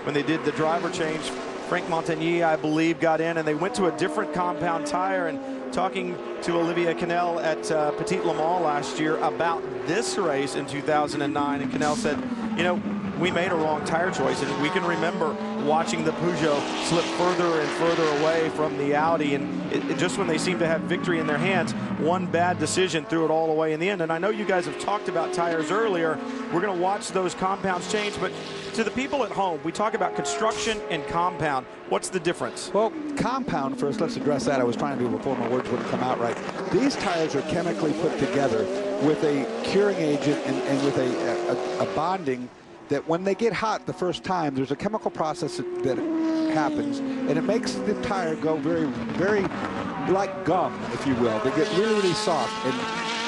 when they did the driver change. Frank Montagny, I believe, got in, and they went to a different compound tire. And talking to Olivier Canel at Petit Le Mans last year about this race in 2009, and Canel said, you know, we made a wrong tire choice, and we can remember watching the Peugeot slip further and further away from the Audi, and just when they seemed to have victory in their hands, one bad decision threw it all away in the end. And I know you guys have talked about tires earlier. We're going to watch those compounds change, but to the people at home, we talk about construction and compound. What's the difference? Well, compound first, let's address that. I was trying to do it before my words wouldn't come out right. These tires are chemically put together with a curing agent and with a bonding that when they get hot the first time, there's a chemical process that happens, and it makes the tire go very, very like gum, if you will. They get really, really soft, and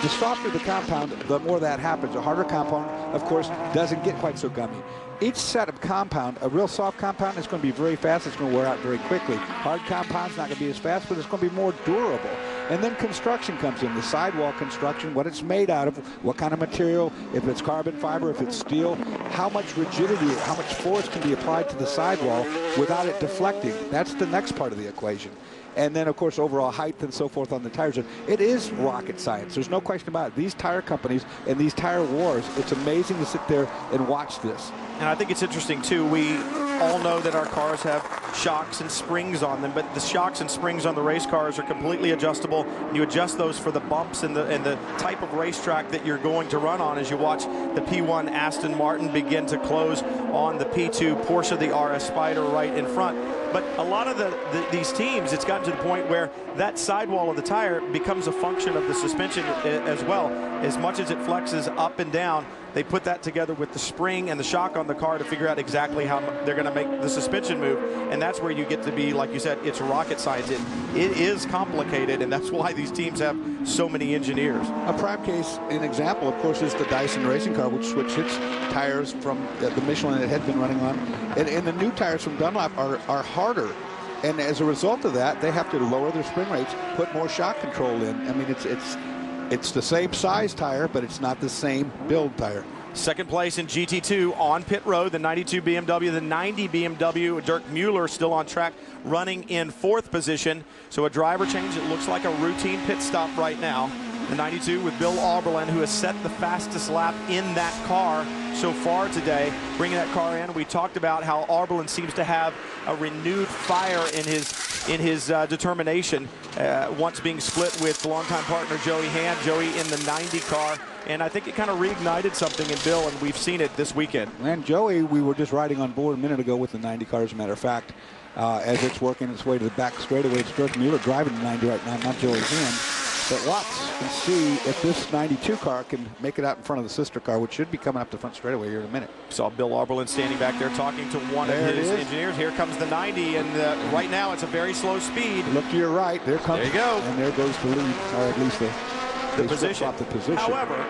the softer the compound, the more that happens. A harder compound, of course, doesn't get quite so gummy. Each set of compound, a real soft compound, is going to be very fast. It's going to wear out very quickly. Hard compound's not going to be as fast, but it's going to be more durable. And then construction comes in, the sidewall construction, what it's made out of, what kind of material, if it's carbon fiber, if it's steel, how much rigidity, how much force can be applied to the sidewall without it deflecting. That's the next part of the equation. And then, of course, overall height and so forth on the tires. It is rocket science. There's no question about it. These tire companies and these tire wars, it's amazing to sit there and watch this. And I think it's interesting, too. We all know that our cars have shocks and springs on them, but the shocks and springs on the race cars are completely adjustable. You adjust those for the bumps and the type of racetrack that you're going to run on as you watch the P1 Aston Martin begin to close on the P2 Porsche, the RS Spyder right in front. But a lot of these teams, it's gotten to the point where that sidewall of the tire becomes a function of the suspension as well. As much as it flexes up and down, they put that together with the spring and the shock on the car to figure out exactly how they're going to make the suspension move. And that's where you get to be, like you said, it's rocket science. It is complicated, and that's why these teams have so many engineers. A prime case, an example, of course, is the Dyson racing car, which switched its tires from the Michelin it had been running on. And the new tires from Dunlop are harder. And as a result of that, they have to lower their spring rates, put more shock control in. I mean, it's the same size tire, but it's not the same build tire. Second place in GT2 on pit road, the 92 BMW, the 90 BMW. Dirk Mueller still on track, running in fourth position. So a driver change. It looks like a routine pit stop right now. The 92 with Bill Auberlen, who has set the fastest lap in that car so far today, bringing that car in. We talked about how Auberlen seems to have a renewed fire in his determination, once being split with longtime partner Joey Hand. Joey in the 90 car, and I think it kind of reignited something in Bill, and we've seen it this weekend. And Joey, we were just riding on board a minute ago with the 90 car, as a matter of fact, as it's working its way to the back straightaway. It's Dirk Mueller driving the 90 right now, not Joey Hand. But watch and see if this 92 car can make it out in front of the sister car, which should be coming up the front straightaway here in a minute. Saw Bill Auberlen standing back there talking to one of his engineers. Here comes the 90, and right now it's a very slow speed. Look to your right. There comes. There you go. And there goes the lead, or at least the position. However,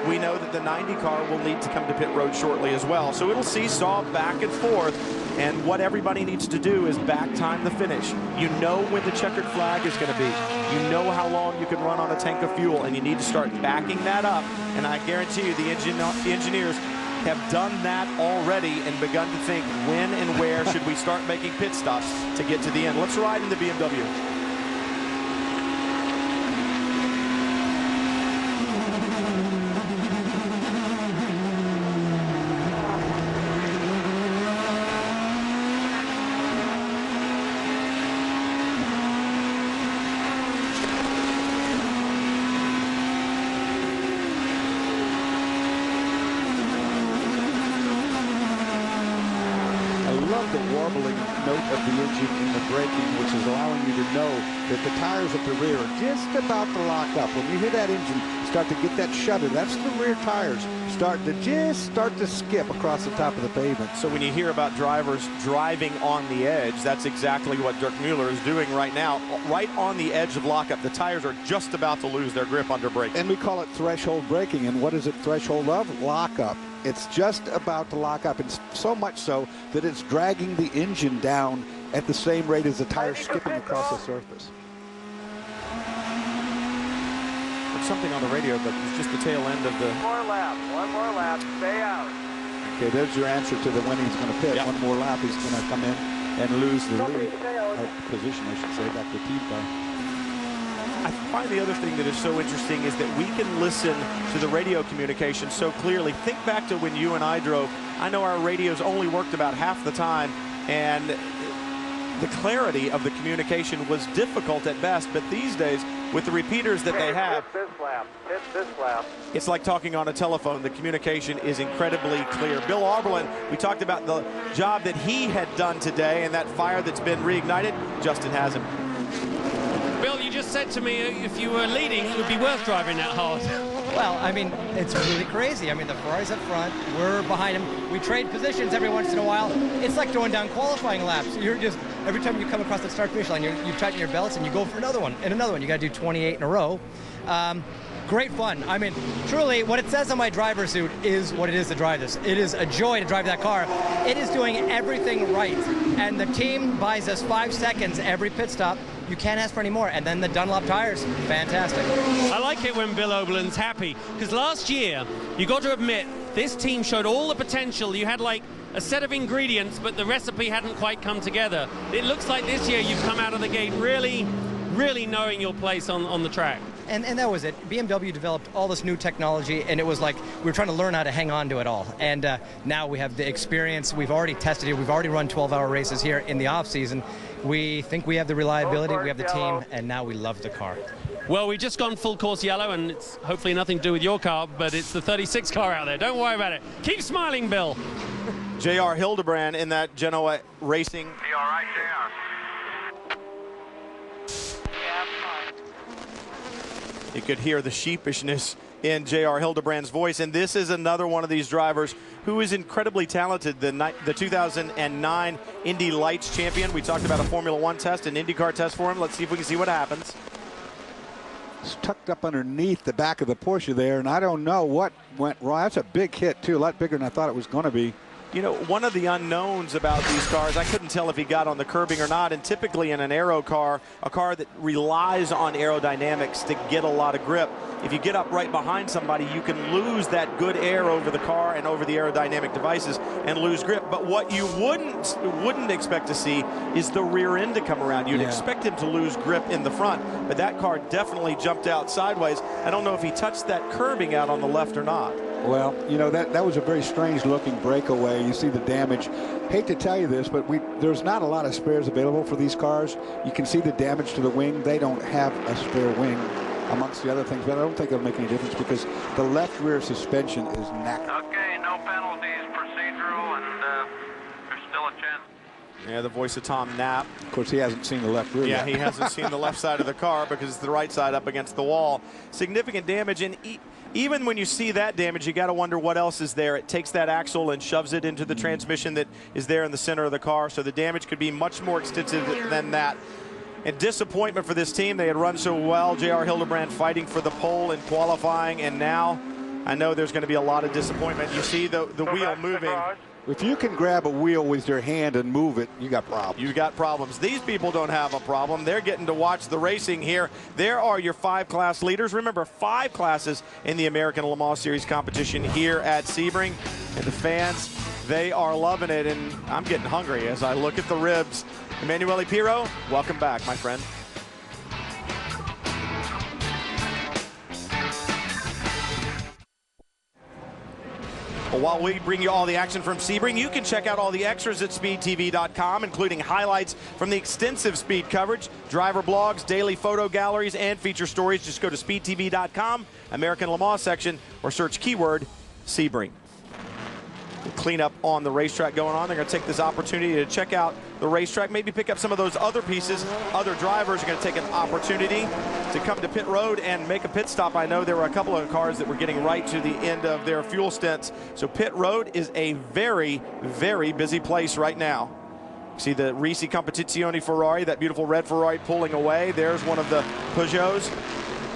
we know that the 90 car will need to come to pit road shortly as well. So it'll seesaw back and forth. And what everybody needs to do is back time the finish. You know when the checkered flag is going to be. You know how long you can run on a tank of fuel, and you need to start backing that up. And I guarantee you the engineers have done that already and begun to think when and where should we start making pit stops to get to the end. Let's ride in the BMW. The warbling note of the engine in the braking, which is allowing you to know that the tires at the rear are just about to lock up. When you hear that engine start to get that shudder, that's the rear tires start to skip across the top of the pavement. So when you hear about drivers driving on the edge, that's exactly what Dirk Mueller is doing right now, right on the edge of lockup. The tires are just about to lose their grip under brake. And we call it threshold braking. And what is it threshold of? Lockup. It's just about to lock up, and so much so that it's dragging the engine down at the same rate as the tires skipping across the surface. There's something on the radio, but it's just the tail end of the... One more lap, stay out. Okay, there's your answer to the when he's going to pit. Yep. One more lap, he's going to come in and lose the lead, or position, I should say, back to the team car. I find the other thing that is so interesting is that we can listen to the radio communication so clearly. Think back to when you and I drove. I know our radios only worked about half the time, and the clarity of the communication was difficult at best. But these days, with the repeaters that they have, Hit this lap. it's like talking on a telephone. The communication is incredibly clear. Bill Auberlen, we talked about the job that he had done today and that fire that's been reignited. Justin has him. Bill, you just said to me if you were leading, it would be worth driving that hard. Well, I mean, it's really crazy. I mean, the Ferrari's up front, we're behind him. We trade positions every once in a while. It's like throwing down qualifying laps. You're just, every time you come across the start-finish line, you tighten your belts and you go for another one and another one. You got to do 28 in a row. Great fun. I mean, truly, what it says on my driver's suit is what it is to drive this. It is a joy to drive that car. It is doing everything right. And the team buys us 5 seconds every pit stop. You can't ask for any more. And then the Dunlop tires, fantastic. I like it when Bill Oberlin's happy, because last year, you got to admit, this team showed all the potential. You had like a set of ingredients, but the recipe hadn't quite come together. It looks like this year you've come out of the gate really knowing your place on the track. And that was it. BMW developed all this new technology, and it was like we were trying to learn how to hang on to it all. And now we have the experience. We've already tested it. We've already run 12-hour races here in the off-season. We think we have the reliability, we have the team, and now we love the car. Well, we've just gone full course yellow, and it's hopefully nothing to do with your car, but it's the 36 car out there. Don't worry about it. Keep smiling, Bill. J.R. Hildebrand in that Genoa Racing. You all right, JR? Yeah, I'm fine. You could hear the sheepishness in J.R. Hildebrand's voice, and this is another one of these drivers who is incredibly talented. The 2009 Indy Lights champion. We talked about a Formula One test, an IndyCar test for him. Let's see if we can see what happens. It's tucked up underneath the back of the Porsche there, and I don't know what went wrong. That's a big hit, too, a lot bigger than I thought it was going to be. You know, one of the unknowns about these cars, I couldn't tell if he got on the curbing or not, and typically in an aero car, a car that relies on aerodynamics to get a lot of grip, if you get up right behind somebody, you can lose that good air over the car and over the aerodynamic devices and lose grip. But what you wouldn't expect to see is the rear end to come around. You'd expect him to lose grip in the front, but that car definitely jumped out sideways. I don't know if he touched that curbing out on the left or not. Well, you know, that was a very strange-looking breakaway. You see the damage. Hate to tell you this, but there's not a lot of spares available for these cars. You can see the damage to the wing. They don't have a spare wing, amongst the other things, but I don't think it'll make any difference because the left rear suspension is knackered. Okay, no penalties, procedural, and there's still a chance. Yeah, the voice of Tom Knapp. Of course, he hasn't seen the left rear Yeah, yet. he hasn't seen the left side of the car because it's the right side up against the wall. Significant damage, and even when you see that damage, you got to wonder what else is there. It takes that axle and shoves it into the transmission that is there in the center of the car, so the damage could be much more extensive than that. And disappointment for this team. They had run so well. J.R. Hildebrand fighting for the pole in qualifying, and now I know there's going to be a lot of disappointment. You see the wheel moving. If you can grab a wheel with your hand and move it, you got problems. You got problems. These people don't have a problem. They're getting to watch the racing here. There are your 5-class leaders. Remember, 5 classes in the American Le Mans Series competition here at Sebring. And the fans, they are loving it. And I'm getting hungry as I look at the ribs. Emanuele Pirro, welcome back, my friend. Well, while we bring you all the action from Sebring, you can check out all the extras at speedtv.com, including highlights from the extensive speed coverage, driver blogs, daily photo galleries, and feature stories. Just go to speedtv.com, American Le Mans section, or search keyword Sebring. Cleanup on the racetrack going on. They're going to take this opportunity to check out the racetrack, maybe pick up some of those other pieces. Other drivers are going to take an opportunity to come to pit road and make a pit stop. I know there were a couple of cars that were getting right to the end of their fuel stints. So pit road is a very, very busy place right now. See the Risi Competizione Ferrari, that beautiful red Ferrari pulling away. There's one of the Peugeots.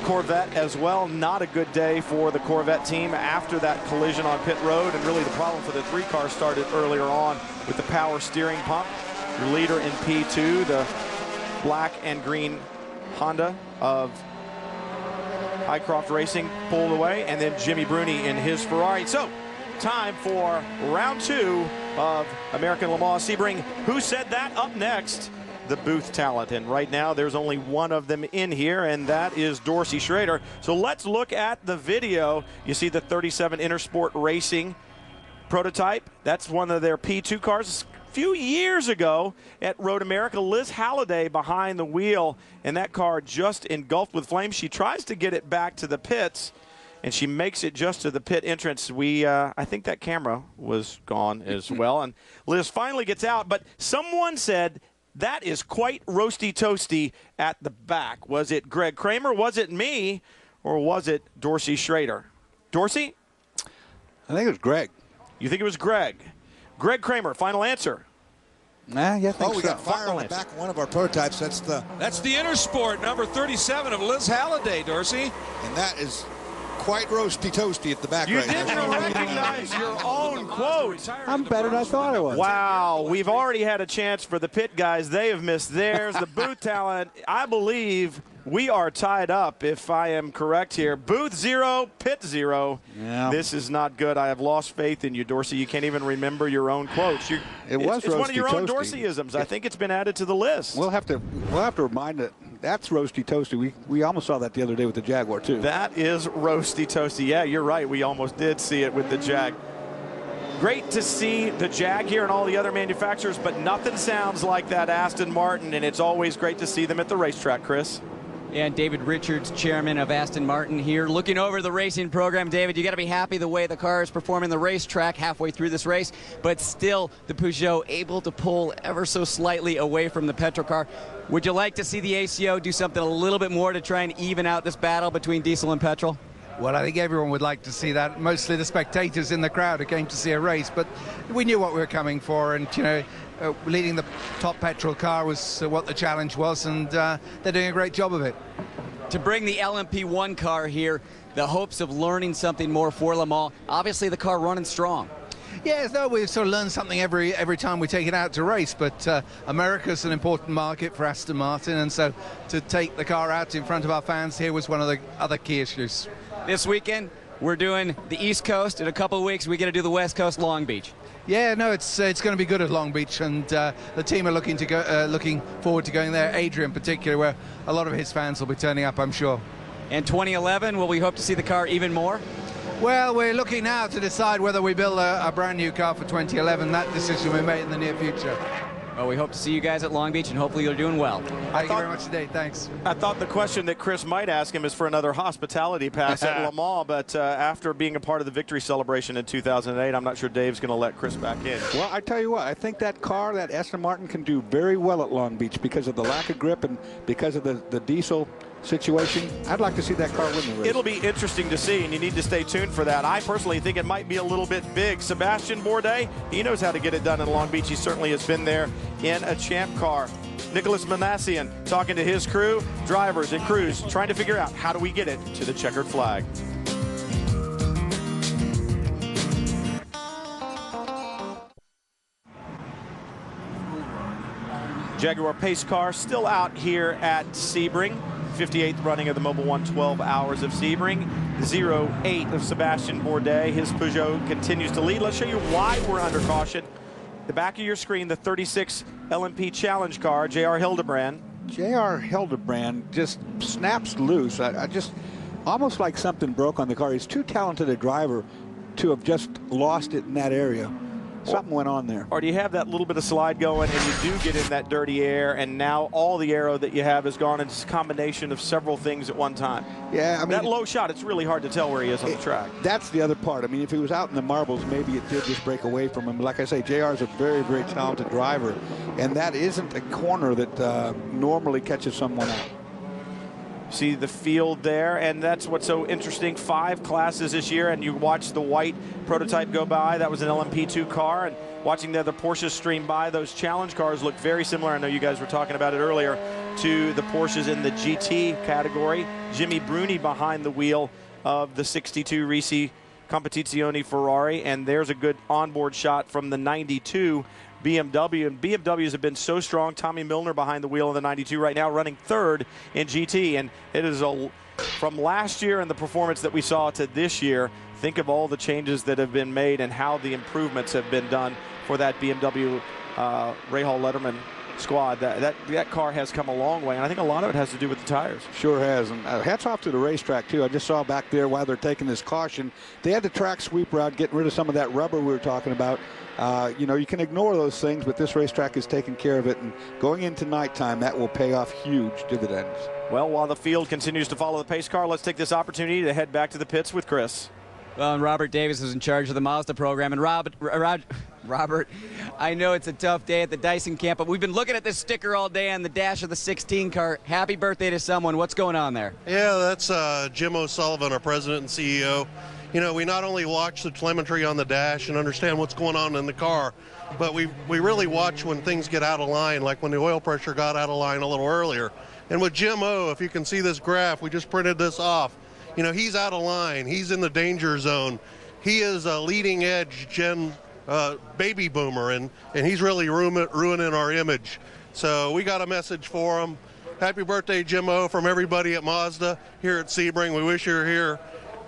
Corvette as well. Not a good day for the Corvette team after that collision on pit road, and really the problem for the 3 cars started earlier on with the power steering pump. Your leader in P2, the black and green Honda of Highcroft Racing pulled away, and then Jimmy Bruni in his Ferrari. So time for round 2 of American Le Mans Sebring. Who said that? Up next, the booth talent. And right now there's only one of them in here, and that is Dorsey Schrader. So let's look at the video. You see the 37 Intersport Racing prototype. That's one of their P2 cars. A few years ago at Road America, Liz Halliday behind the wheel, and that car just engulfed with flames. She tries to get it back to the pits, and she makes it just to the pit entrance. I think that camera was gone as well, and Liz finally gets out, but someone said that is quite roasty toasty at the back. Was it Greg Kramer, was it me, or was it Dorsey Schrader? Dorsey? I think it was Greg. You think it was Greg? Greg Kramer, final answer. Nah, yeah, I think we so. got fire on the back of one of our prototypes. That's the Intersport number 37 of Liz Halliday, Dorsey. And that is quite roasty toasty at the back You right didn't there. recognize your own quote. I'm better than I thought I was. Wow, we've already had a chance for the pit guys. They have missed theirs. The booth talent, I believe we are tied up, if I am correct here. Booth 0, pit 0. Yeah. This is not good. I have lost faith in you, Dorsey. You can't even remember your own quotes. It's one of your own Dorseyisms. I think it's been added to the list. We'll have to remind it. That's roasty toasty. We almost saw that the other day with the Jaguar too. That is roasty toasty. Yeah, you're right. We almost did see it with the Jag. Great to see the Jag here and all the other manufacturers, but nothing sounds like that Aston Martin, and it's always great to see them at the racetrack, Chris. And David Richards, chairman of Aston Martin here, looking over the racing program. David, you got to be happy the way the car is performing the racetrack halfway through this race, but still the Peugeot able to pull ever so slightly away from the petrol car. Would you like to see the ACO do something a little bit more to try and even out this battle between diesel and petrol? Well, I think everyone would like to see that, mostly the spectators in the crowd who came to see a race, but we knew what we were coming for, and, you know, leading the top petrol car was what the challenge was, and they're doing a great job of it. To bring the LMP1 car here, the hopes of learning something more for Le Mans, obviously the car running strong. Yes, no, we sort of learn something every time we take it out to race, but America's an important market for Aston Martin, and so to take the car out in front of our fans here was one of the other key issues. This weekend, we're doing the East Coast. In a couple of weeks, we get to do the West Coast, Long Beach. Yeah, no, it's going to be good at Long Beach, and the team are looking forward to going there. Adrian, in particular, where a lot of his fans will be turning up, I'm sure. And 2011, will we hope to see the car even more? Well, we're looking now to decide whether we build a brand new car for 2011. That decision will be made in the near future. Well, we hope to see you guys at Long Beach, and hopefully you're doing well. Thank you very much today. Thanks. I thought the question that Chris might ask him is for another hospitality pass at Le Mans, but after being a part of the victory celebration in 2008, I'm not sure Dave's going to let Chris back in. Well, I tell you what, I think that car, that Aston Martin, can do very well at Long Beach because of the lack of grip and because of the diesel situation. I'd like to see that car win the race. It'll be interesting to see, and you need to stay tuned for that. I personally think it might be a little bit big. Sebastian Bourdais, he knows how to get it done in Long Beach. He certainly has been there in a champ car. Nicholas Manassian talking to his crew, drivers and crews, trying to figure out how do we get it to the checkered flag. Jaguar pace car still out here at Sebring. 58th running of the Mobil 1 12 Hours of Sebring. 0-8 of Sebastian Bourdais. His Peugeot continues to lead. Let's show you why we're under caution. The back of your screen, the 36 LMP Challenge car, J.R. Hildebrand. J.R. Hildebrand just snaps loose. I just almost like something broke on the car. He's too talented a driver to have just lost it in that area. Something went on there. Or do you have that little bit of slide going and you do get in that dirty air, and now all the aero that you have is gone, and it's a combination of several things at one time? Yeah, I mean, that low shot, it's really hard to tell where he is on the track. That's the other part. I mean, if he was out in the marbles, maybe it did just break away from him. Like I say, JR is a very, very talented driver, and that isn't a corner that normally catches someone out. See the field there, and that's what's so interesting. 5 classes this year, and you watch the white prototype go by. That was an LMP2 car, and watching the other Porsches stream by, those challenge cars look very similar. I know you guys were talking about it earlier, to the Porsches in the GT category. Jimmy Bruni behind the wheel of the 62 Risi Competizione Ferrari, and there's a good onboard shot from the 92 BMW, and BMWs have been so strong. Tommy Milner behind the wheel of the 92 right now, running 3rd in GT, and it is a from last year and the performance that we saw to this year, think of all the changes that have been made and how the improvements have been done for that BMW Rahal Letterman squad. That car has come a long way, and I think a lot of it has to do with the tires. Sure has, and hats off to the racetrack too. I just saw back there while they're taking this caution, they had the track sweeper out, getting rid of some of that rubber we were talking about. You know, you can ignore those things, but this racetrack is taking care of it, and going into nighttime, that will pay off huge dividends. Well, while the field continues to follow the pace car, let's take this opportunity to head back to the pits with Chris. Well, and Robert Davis is in charge of the Mazda program. And Robert, I know it's a tough day at the Dyson camp, but we've been looking at this sticker all day on the dash of the 16 car. Happy birthday to someone. What's going on there? Yeah, that's Jim O'Sullivan, our president and CEO. You know, we not only watch the telemetry on the dash and understand what's going on in the car, but we really watch when things get out of line, like when the oil pressure got out of line a little earlier. And with Jim O, if you can see this graph, we just printed this off. You know, he's out of line. He's in the danger zone. He is a leading edge baby boomer, and he's really ruining our image. So we got a message for him. Happy birthday, Jim O, from everybody at Mazda here at Sebring. We wish you were here,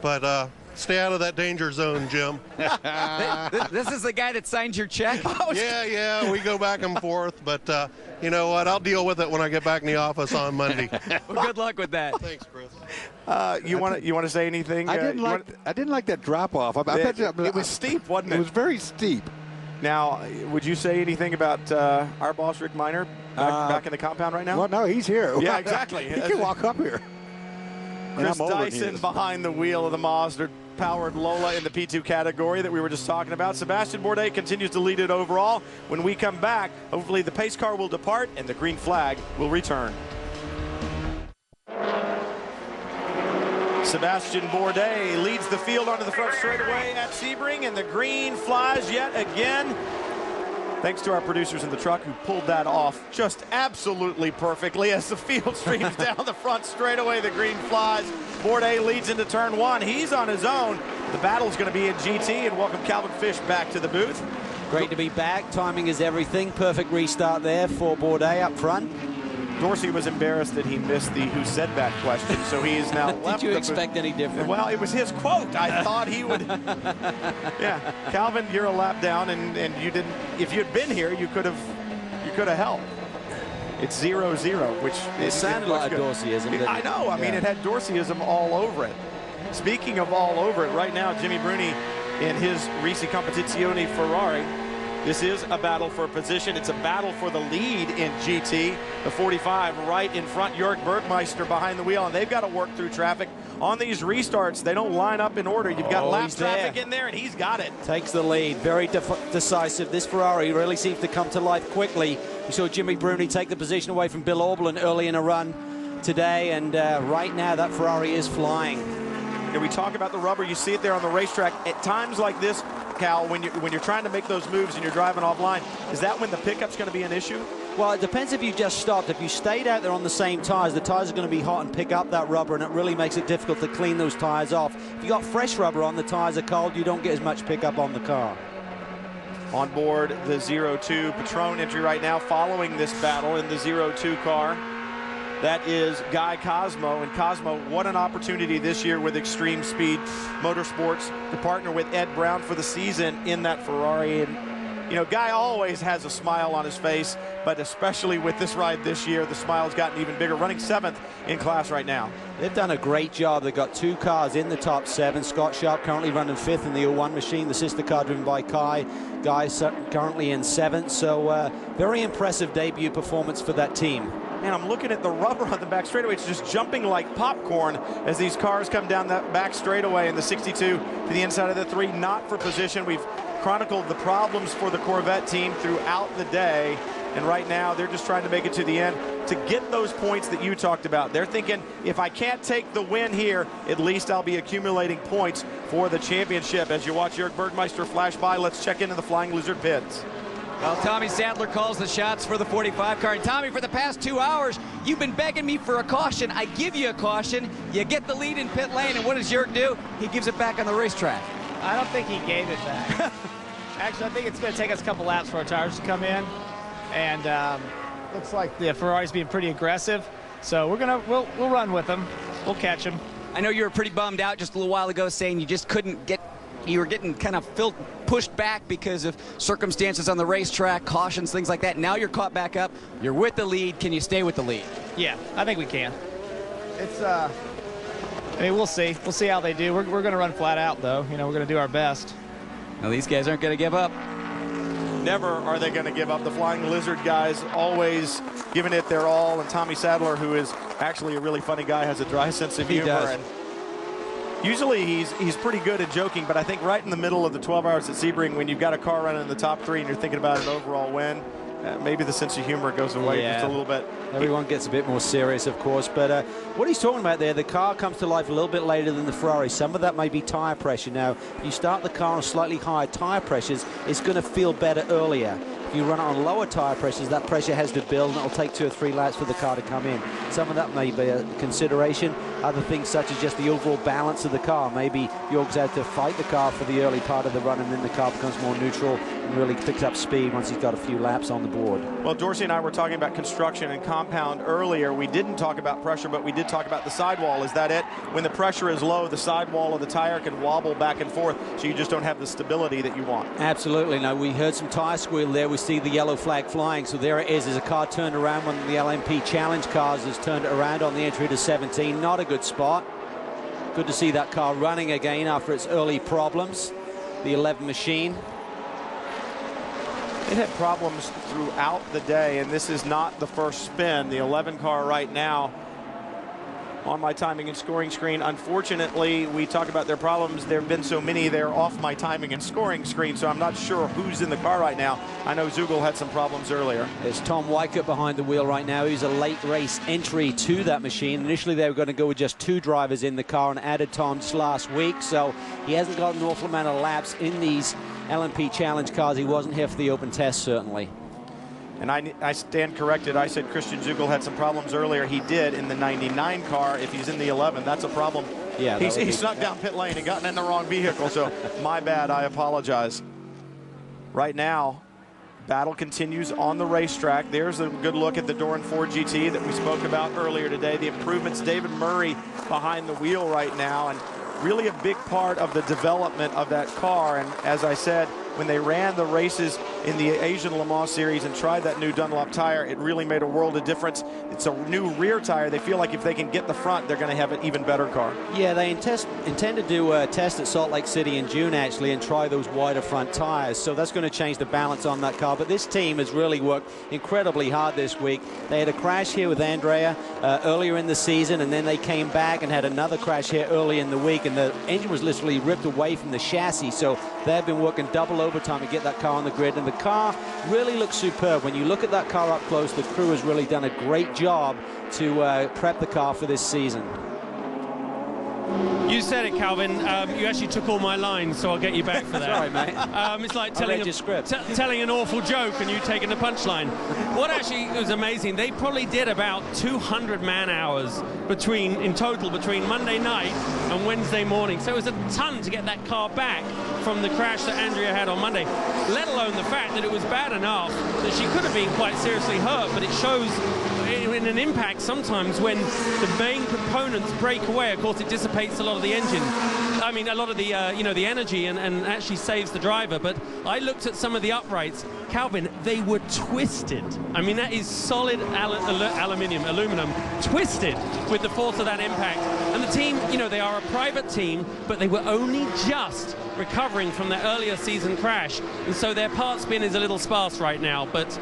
but stay out of that danger zone, Jim. This is the guy that signed your check? Yeah, we go back and forth, but you know what? I'll deal with it when I get back in the office on Monday. Well, good luck with that. Thanks, Chris. You want to say anything? I didn't like that drop off. It was steep, wasn't it? It was very steep. Now, would you say anything about our boss, Rick Miner, back in the compound right now? Well, no, he's here. Yeah, exactly. He can walk up here. Chris Dyson behind the wheel of the Mazda powered Lola in the P2 category that we were just talking about. Sebastian Bourdais continues to lead it overall. When we come back, hopefully the pace car will depart and the green flag will return. Sebastian Bourdais leads the field onto the front straightaway at Sebring, and the green flies yet again. Thanks to our producers in the truck who pulled that off just absolutely perfectly as the field streams down the front straightaway. The green flies. Bourdais leads into turn one. He's on his own. The battle's going to be in GT, and welcome Calvin Fish back to the booth. Great to be back. Timing is everything. Perfect restart there for Bourdais up front. Dorsey was embarrassed that he missed the "who said that" question, so he is now left. Did you expect any different? Well, it was his quote. I thought he would. Yeah, Calvin, you're a lap down, and you didn't. If you'd been here, you could have helped. It's 0-0, which it sounded like a Dorseyism. Didn't it? I know. I mean, it had Dorseyism all over it. Speaking of all over it, right now, Jimmy Bruni in his Risi Competizione Ferrari. This is a battle for position. It's a battle for the lead in GT. The 45 right in front, Jörg Bergmeister behind the wheel, and they've got to work through traffic. On these restarts, they don't line up in order. You've got lap traffic in there, and he's got it. Takes the lead, very decisive. This Ferrari really seems to come to life quickly. We saw Jimmy Bruni take the position away from Bill Auberlen early in a run today, and right now that Ferrari is flying. And we talk about the rubber. You see it there on the racetrack. At times like this, Cal, when you're trying to make those moves and you're driving offline, is that when the pickup's going to be an issue? Well, it depends if you just stopped. If you stayed out there on the same tires, the tires are going to be hot and pick up that rubber, and it really makes it difficult to clean those tires off. If you got fresh rubber on, the tires are cold, you don't get as much pickup on the car. On board the 02 Patron entry right now, following this battle in the 02 car. That is Guy Cosmo. And Cosmo, what an opportunity this year with Extreme Speed Motorsports to partner with Ed Brown for the season in that Ferrari. And, you know, Guy always has a smile on his face, but especially with this ride this year, the smile's gotten even bigger, running 7th in class right now. They've done a great job. They've got 2 cars in the top 7. Scott Sharp currently running 5th in the 01 machine, the sister car driven by Kai. Guy's currently in 7th, so very impressive debut performance for that team. And I'm looking at the rubber on the back straightaway. It's just jumping like popcorn as these cars come down that back straightaway in the 62 to the inside of the 3, not for position. We've chronicled the problems for the Corvette team throughout the day, and right now they're just trying to make it to the end to get those points that you talked about. They're thinking, if I can't take the win here, at least I'll be accumulating points for the championship. As you watch Jörg Bergmeister flash by, let's check into the Flying Lizard pits. Well, Tommy Sadler calls the shots for the 45 car. And Tommy, for the past 2 hours, you've been begging me for a caution. I give you a caution. You get the lead in pit lane, and what does Jörg do? He gives it back on the racetrack. I don't think he gave it back. Actually, I think it's going to take us a couple laps for our tires to come in. And looks like the Ferrari's being pretty aggressive. So we'll run with them. We'll catch him. I know you were pretty bummed out just a little while ago saying you just couldn't get, you were getting kind of pushed back because of circumstances on the racetrack, cautions, things like that. Now you're caught back up. You're with the lead. Can you stay with the lead? Yeah, I think we can. It's, I mean, we'll see. We'll see how they do. We're going to run flat out, though. You know, we're going to do our best. Well, these guys aren't going to give up. Never are they going to give up. The Flying Lizard guys always giving it their all, and Tommy Sadler, who is actually a really funny guy, has a dry sense of humor. And usually he's pretty good at joking, but I think right in the middle of the 12 hours at Sebring, when you've got a car running in the top 3 and you're thinking about an overall win, maybe the sense of humor goes away just a little bit. Everyone gets a bit more serious, of course, but what he's talking about there, the car comes to life a little bit later than the Ferrari. Some of that may be tire pressure. Now, if you start the car on slightly higher tire pressures, it's going to feel better earlier. If you run it on lower tire pressures, that pressure has to build, and it'll take 2 or 3 laps for the car to come in. Some of that may be a consideration. Other things such as just the overall balance of the car. Maybe Jorg's had to fight the car for the early part of the run, and then the car becomes more neutral and really picks up speed once he's got a few laps on the board. Well, Dorsey and I were talking about construction and compound earlier. We didn't talk about pressure, but we did talk about the sidewall. Is that it? When the pressure is low, the sidewall of the tire can wobble back and forth, so you just don't have the stability that you want. Absolutely. Now, we heard some tire squeal there. We see the yellow flag flying, so there it is. There's a car turned around. One of the LMP Challenge cars has turned it around on the entry to 17. Not a good spot. Good to see that car running again after its early problems. The 11 machine. It had problems throughout the day, and this is not the first spin. The 11 car right now on my timing and scoring screen. Unfortunately, we talk about their problems. There have been so many, they're off my timing and scoring screen, so I'm not sure who's in the car right now. I know Zugel had some problems earlier. There's Tom Weichert behind the wheel right now. He's a late race entry to that machine. Initially, they were going to go with just 2 drivers in the car and added Tom just last week, so he hasn't got an awful amount of laps in these LMP Challenge cars. He wasn't here for the open test, certainly. And I stand corrected. I said Christian Zugel had some problems earlier. He did in the 99 car. If he's in the 11, that's a problem. Yeah, he snuck down pit lane and gotten in the wrong vehicle, so my bad. I apologize. Right now, battle continues on the racetrack. There's a good look at the Doran Ford GT that we spoke about earlier today. The improvements, David Murray behind the wheel right now, and really a big part of the development of that car. And as I said, when they ran the races in the Asian Le Mans Series and tried that new Dunlop tire, it really made a world of difference. It's a new rear tire. They feel like if they can get the front, they're going to have an even better car. Yeah, they intend to do a test at Salt Lake City in June, actually, and try those wider front tires. So that's going to change the balance on that car. But this team has really worked incredibly hard this week. They had a crash here with Andrea earlier in the season, and then they came back and had another crash here early in the week, and the engine was literally ripped away from the chassis. So they've been working double overtime to get that car on the grid, and the car really looks superb. When you look at that car up close, the crew has really done a great job to prep the car for this season. You said it, Calvin. You actually took all my lines, so I'll get you back for that. Sorry, mate. It's like telling an awful joke and you taking the punchline. What actually was amazing, they probably did about 200 man-hours in total between Monday night and Wednesday morning. So it was a ton to get that car back from the crash that Andrea had on Monday, let alone the fact that it was bad enough that she could have been quite seriously hurt, but it shows in an impact sometimes when the main components break away. Of course, it dissipates a lot of the engine. I mean, a lot of the the energy and actually saves the driver. But I looked at some of the uprights, Calvin, they were twisted. I mean, that is solid aluminum, twisted with the force of that impact. And the team, they are a private team, but they were only just recovering from their earlier season crash, and so their part spin is a little sparse right now. But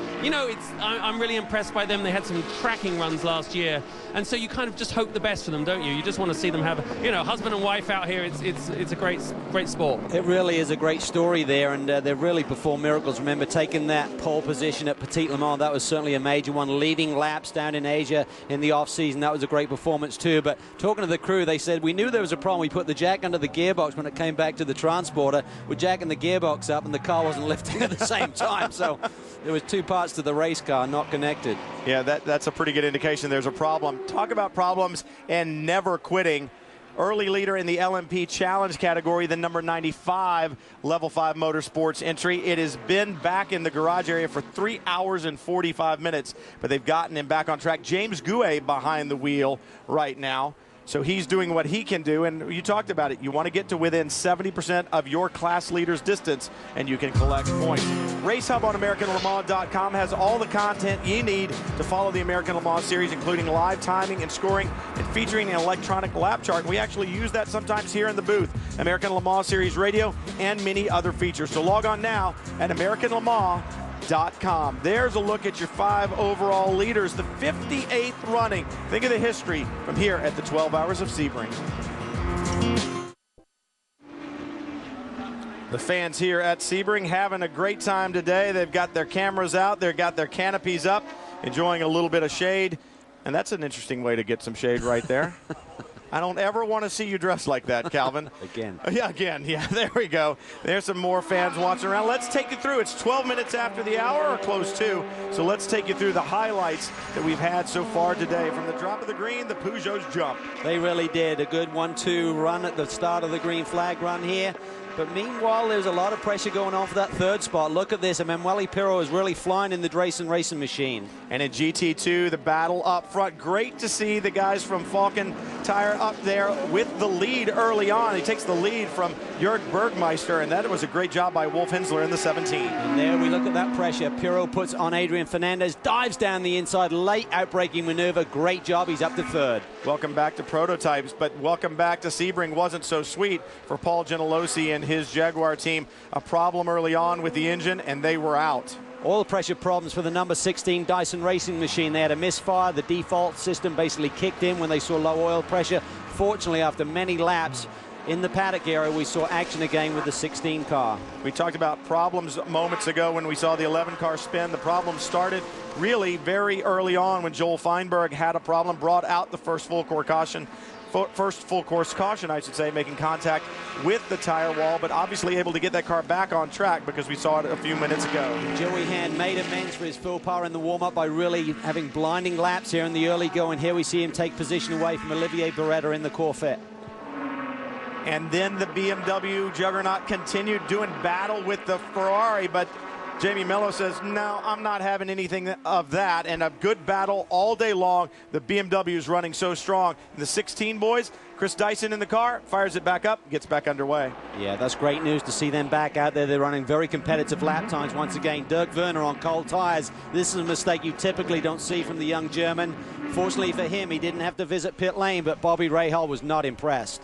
I'm really impressed by them. They had some cracking runs last year, and so you kind of just hope the best for them, don't you? You just want to see them have husband and wife out here. It's a great sport. It really is a great story there, and they've really performed miracles. Remember taking that pole position at Petit Le Mans, that was certainly a major one. Leading laps down in Asia in the off season, that was a great performance too. But talking to the crew, they said we knew there was a problem. We put the jack under the gearbox when it came back to the transporter. We're jacking the gearbox up and the car wasn't lifting at the same time, so there was 2 parts to the race car not connected. Yeah, that's a pretty good indication there's a problem. Talk about problems and never quitting. Early leader in the LMP Challenge category, the number 95 Level 5 Motorsports entry. It has been back in the garage area for 3 hours and 45 minutes, but they've gotten him back on track. James Gouet behind the wheel right now. So he's doing what he can do, and you talked about it. You want to get to within 70% of your class leader's distance, and you can collect points. Race Hub on AmericanLeMans.com has all the content you need to follow the American Le Mans Series, including live timing and scoring, and featuring an electronic lap chart. We actually use that sometimes here in the booth. American Le Mans Series Radio and many other features. So log on now at AmericanLeMans.com. There's a look at your 5 overall leaders, the 58th running. Think of the history from here at the 12 Hours of Sebring. The fans here at Sebring having a great time today. They've got their cameras out, they've got their canopies up, enjoying a little bit of shade. And that's an interesting way to get some shade right there. I don't ever want to see you dressed like that, Calvin. Again. Yeah, again. Yeah, there we go. There's some more fans watching around. Let's take you through. It's 12 minutes after the hour, or close to. So let's take you through the highlights that we've had so far today. From the drop of the green, the Peugeots jump. They really did. A good 1-2 run at the start of the green flag run here. But meanwhile, there's a lot of pressure going on for that third spot. Look at this. Emanuele Pirro is really flying in the racing machine. And in GT2, the battle up front. Great to see the guys from Falken Tire up there with the lead early on. He takes the lead from Jörg Bergmeister, and that was a great job by Wolf Hensler in the 17. And there we look at that pressure. Pirro puts on Adrian Fernandez, dives down the inside, late outbraking maneuver. Great job. He's up to third. Welcome back to Prototypes, but welcome back to Sebring. Wasn't so sweet for Paul Gentilossi and his Jaguar team. A problem early on with the engine, and they were out. Oil pressure problems for the number 16 Dyson Racing Machine. They had a misfire. The default system basically kicked in when they saw low oil pressure. Fortunately, after many laps in the paddock area, we saw action again with the 16 car. We talked about problems moments ago when we saw the 11 car spin. The problem started really very early on when Joel Feinberg had a problem, brought out the first full course caution, I should say, making contact with the tire wall, but obviously able to get that car back on track because we saw it a few minutes ago. Joey Hand made amends for his full power in the warm-up by really having blinding laps here in the early going. Here we see him take position away from Olivier Beretta in the Corvette. And then the BMW juggernaut continued doing battle with the Ferrari, but Jamie Mello says, no, I'm not having anything of that. And a good battle all day long. The BMW is running so strong. The 16 boys, Chris Dyson in the car, fires it back up, gets back underway. Yeah, that's great news to see them back out there. They're running very competitive lap times once again. Dirk Werner on cold tires. This is a mistake you typically don't see from the young German. Fortunately for him, he didn't have to visit pit lane, but Bobby Rahal was not impressed.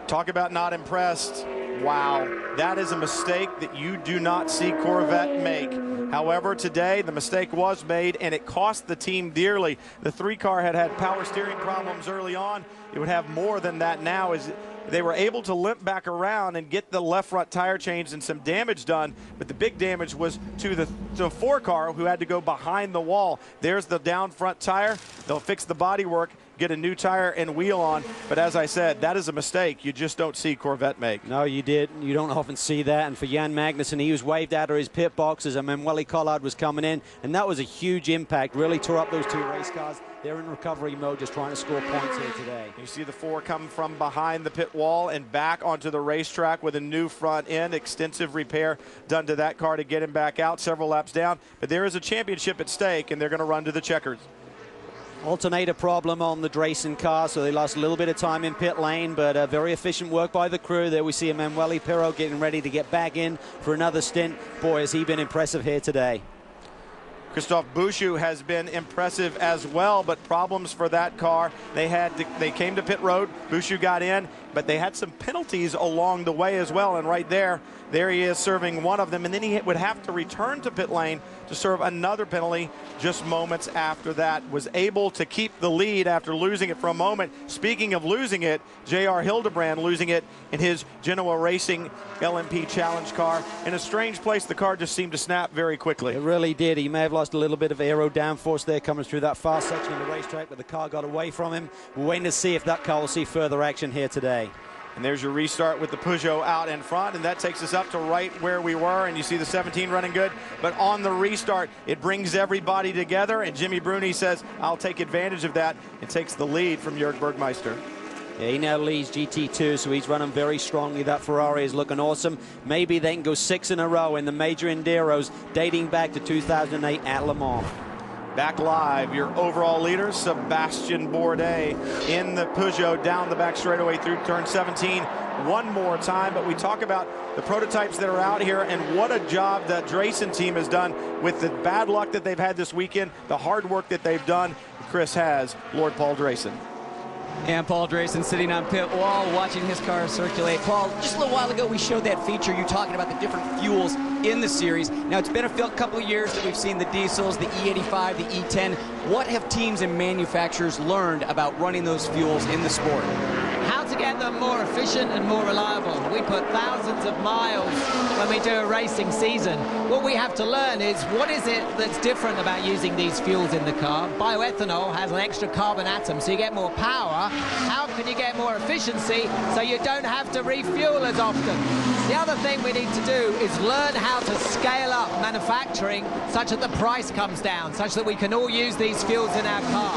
Talk about not impressed. Wow, that is a mistake that you do not see Corvette make. However, today the mistake was made, and it cost the team dearly. The 3 car had power steering problems early on. It would have more than that now, as they were able to limp back around and get the left front tire changed and some damage done, but the big damage was to the 4 car, who had to go behind the wall. There's the down front tire. They'll fix the bodywork, get a new tire and wheel on, but as I said, that is a mistake you just don't see Corvette make. No, you don't often see that. And for Jan Magnussen, he was waved out of his pit box as Emanuele Collard was coming in, and that was a huge impact. Really tore up those 2 race cars. They're in recovery mode, just trying to score points here today. You see the 4 come from behind the pit wall and back onto the racetrack with a new front end. Extensive repair done to that car to get him back out, several laps down, but there is a championship at stake, and they're going to run to the checkers. Alternator problem on the Drayson car, so they lost a little bit of time in pit lane, but very efficient work by the crew. There we see Emanuele Pirro getting ready to get back in for another stint. Boy, has he been impressive here today. Christophe Bouchou has been impressive as well, but problems for that car. They came to pit road. Bouchou got in, but they had some penalties along the way as well. And right there he is serving one of them, and then he would have to return to pit lane to serve another penalty just moments after that. Was able to keep the lead after losing it for a moment. Speaking of losing it, J.R. Hildebrand losing it in his Genoa Racing LMP Challenge car. In a strange place, the car just seemed to snap very quickly. It really did. He may have lost a little bit of aero downforce there coming through that fast section of the racetrack, but the car got away from him. We're waiting to see if that car will see further action here today. And there's your restart with the Peugeot out in front, and that takes us up to right where we were, and you see the 17 running good. But on the restart, it brings everybody together, and Jimmy Bruni says, I'll take advantage of that, and takes the lead from Jörg Bergmeister. Yeah, he now leads GT2, so he's running very strongly. That Ferrari is looking awesome. Maybe they can go 6 in a row in the major Enduros dating back to 2008 at Le Mans. Back live, your overall leader, Sebastian Bourdais, in the Peugeot down the back straightaway through turn 17 one more time. But we talk about the prototypes that are out here and what a job that Drayson team has done with the bad luck that they've had this weekend, the hard work that they've done. Chris has Lord Paul Drayson. And Paul Drayson sitting on pit wall watching his car circulate. Paul, just a little while ago we showed that feature. You're talking about the different fuels in the series. Now it's been a couple of years that we've seen the diesels, the E85, the E10. What have teams and manufacturers learned about running those fuels in the sport? How to get them more efficient and more reliable. We put thousands of miles when we do a racing season. What we have to learn is what is it that's different about using these fuels in the car. Bioethanol has an extra carbon atom, so you get more power. How can you get more efficiency so you don't have to refuel as often? The other thing we need to do is learn how to scale up manufacturing such that the price comes down, such that we can all use these fuels in our car.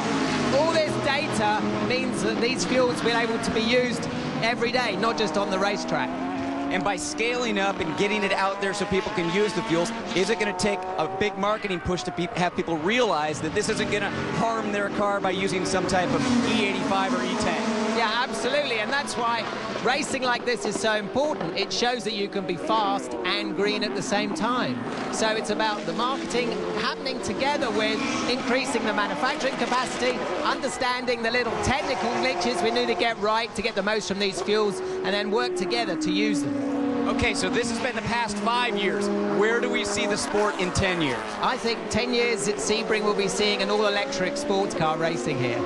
All this data means that these fuels will be able to be used every day, not just on the racetrack. And by scaling up and getting it out there so people can use the fuels, is it going to take a big marketing push to have people realize that this isn't going to harm their car by using some type of E85 or E10? Yeah, absolutely, and that's why racing like this is so important. It shows that you can be fast and green at the same time. So it's about the marketing happening together with increasing the manufacturing capacity, understanding the little technical glitches we need to get right to get the most from these fuels, and then work together to use them. Okay, so this has been the past 5 years. Where do we see the sport in 10 years? I think 10 years at Sebring we'll be seeing an all-electric sports car racing here.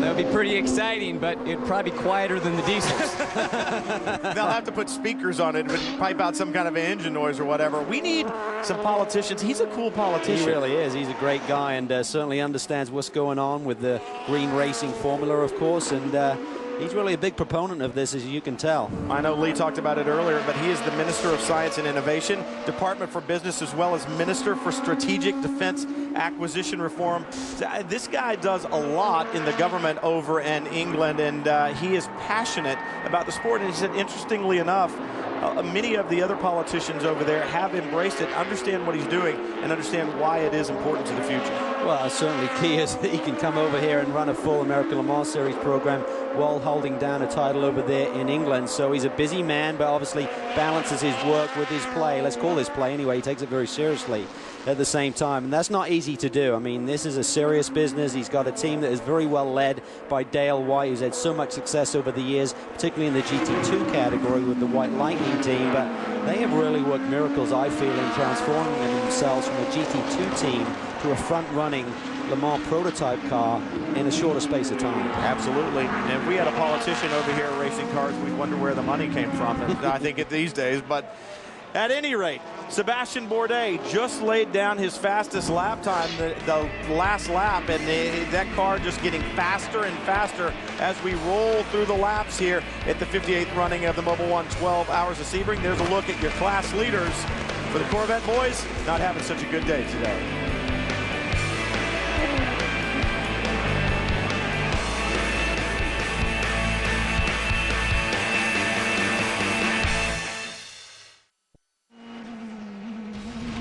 That would be pretty exciting, but it'd probably be quieter than the diesels. They'll have to put speakers on it and pipe out some kind of an engine noise or whatever. We need some politicians. He's a cool politician. He really is. He's a great guy and certainly understands what's going on with the green racing formula, of course, and he's really a big proponent of this, as you can tell. I know Lee talked about it earlier, but he is the Minister of Science and Innovation, Department for Business, as well as Minister for Strategic Defense Acquisition Reform. This guy does a lot in the government over in England, and he is passionate about the sport. And he said, interestingly enough, many of the other politicians over there have embraced it, understand what he's doing, and understand why it is important to the future. Well, certainly key is that he can come over here and run a full American Le Mans Series program while holding down a title over there in England. So he's a busy man, but obviously balances his work with his play. Let's call this play anyway. He takes it very seriously at the same time, and that's not easy to do. I mean, this is a serious business. He's got a team that is very well led by Dale White, who's had so much success over the years, particularly in the GT2 category with the White Lightning team. But they have really worked miracles, I feel, in transforming themselves from a GT2 team to a front-running Le Mans prototype car in a shorter space of time. Absolutely. And if we had a politician over here racing cars, we'd wonder where the money came from. I think it these days. But at any rate, Sebastian Bourdais just laid down his fastest lap time, the last lap, and that car just getting faster and faster as we roll through the laps here at the 58th running of the Mobil 1 12 Hours of Sebring. There's a look at your class leaders for the Corvette boys. Not having such a good day today.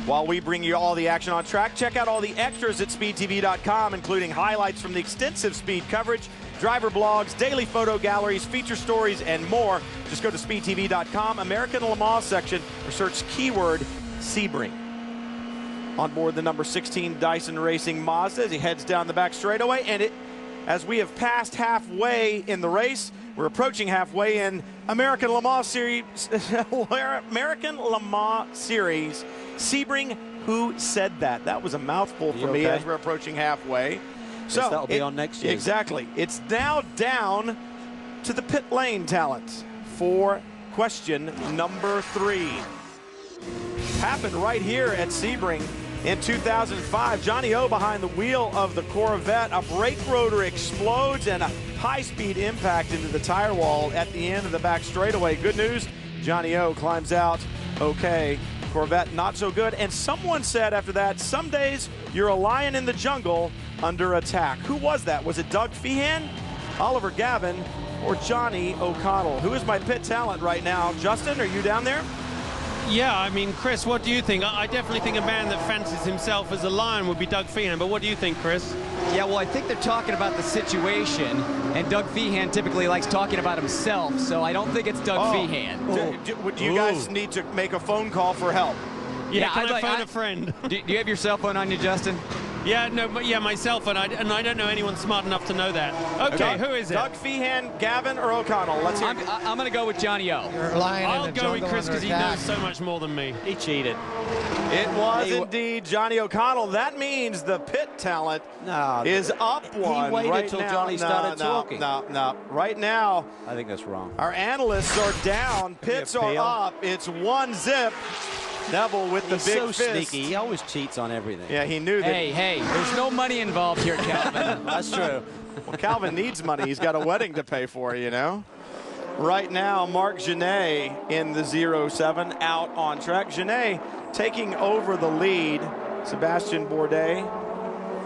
While we bring you all the action on track, check out all the extras at speedtv.com, including highlights from the extensive speed coverage, driver blogs, daily photo galleries, feature stories, and more. Just go to speedtv.com, American Le Mans section, or search keyword Sebring. On board the number 16 Dyson Racing Mazda as he heads down the back straightaway, and as we have passed halfway in the race, we're approaching halfway in American Le Mans Series. American Le Mans Series. Sebring, who said that? That was a mouthful for me as we're approaching halfway. So that'll be on next year. Exactly. It's now down to the pit lane talent for question number 3. Happened right here at Sebring in 2005. Johnny O behind the wheel of the Corvette. A brake rotor explodes and a high-speed impact into the tire wall at the end of the back straightaway. Good news, Johnny O climbs out okay. Corvette not so good. And someone said after that, some days you're a lion in the jungle under attack. Who was that? Was it Doug Feehan, Oliver Gavin, or Johnny O'Connell? Who is my pit talent right now? Justin, are you down there? Yeah, I mean, Chris, what do you think? I definitely think a man that fancies himself as a lion would be Doug Feehan, but what do you think, Chris? Yeah, well, I think they're talking about the situation, and Doug Feehan typically likes talking about himself, so I don't think it's Doug Feehan. Do you guys need to make a phone call for help? Yeah, can I phone a friend? Do you have your cell phone on you, Justin? Yeah, no, yeah, my cell phone, and I don't know anyone smart enough to know that. Okay, who is it? Doug Feehan, Gavin, or O'Connell? Let's hear. I'm going to go with Johnny O. You're lying. I'll go with Chris because he knows so much more than me. He cheated. It was indeed Johnny O'Connell. That means the pit talent is up one. He waited right till now. Johnny started talking. No. Right now, I think that's wrong. Our analysts are down. Pits are up. It's 1-0. Neville with the big so fist. Sneaky. He always cheats on everything. Yeah, he knew that. Hey, there's no money involved here, Calvin. That's true. Well, Calvin needs money. He's got a wedding to pay for, you know. Right now, Marc Genet in the 0-7 out on track. Genet taking over the lead. Sebastian Bourdais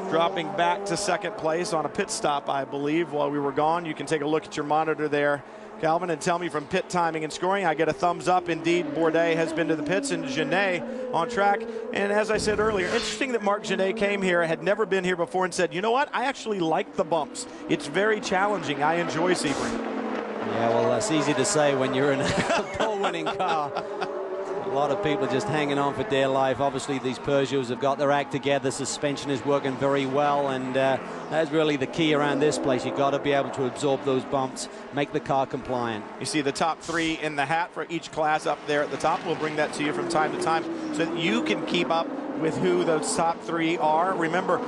dropping back to second place on a pit stop, I believe, while we were gone. You can take a look at your monitor there, Calvin, and tell me from pit timing and scoring. I get a thumbs up. Indeed, Bourdais has been to the pits and Genet on track. And as I said earlier, interesting that Marc Genet came here, had never been here before, and said, you know what, I actually like the bumps. It's very challenging. I enjoy Sebring. Yeah, well, that's easy to say when you're in a pole-winning car. A lot of people are just hanging on for dear life. Obviously, these Peugeots have got their act together. Suspension is working very well, and that's really the key around this place. You've got to be able to absorb those bumps, make the car compliant. You see the top three in the hat for each class up there at the top. We'll bring that to you from time to time so that you can keep up with who those top three are. Remember,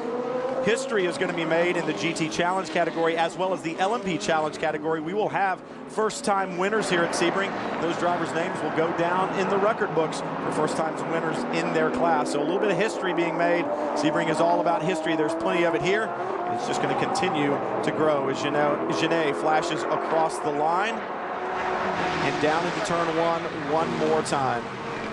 history is going to be made in the GT Challenge category as well as the LMP Challenge category. We will have first-time winners here at Sebring. Those drivers' names will go down in the record books for first-time winners in their class. So a little bit of history being made. Sebring is all about history. There's plenty of it here. And it's just going to continue to grow as Genet flashes across the line and down into turn one more time.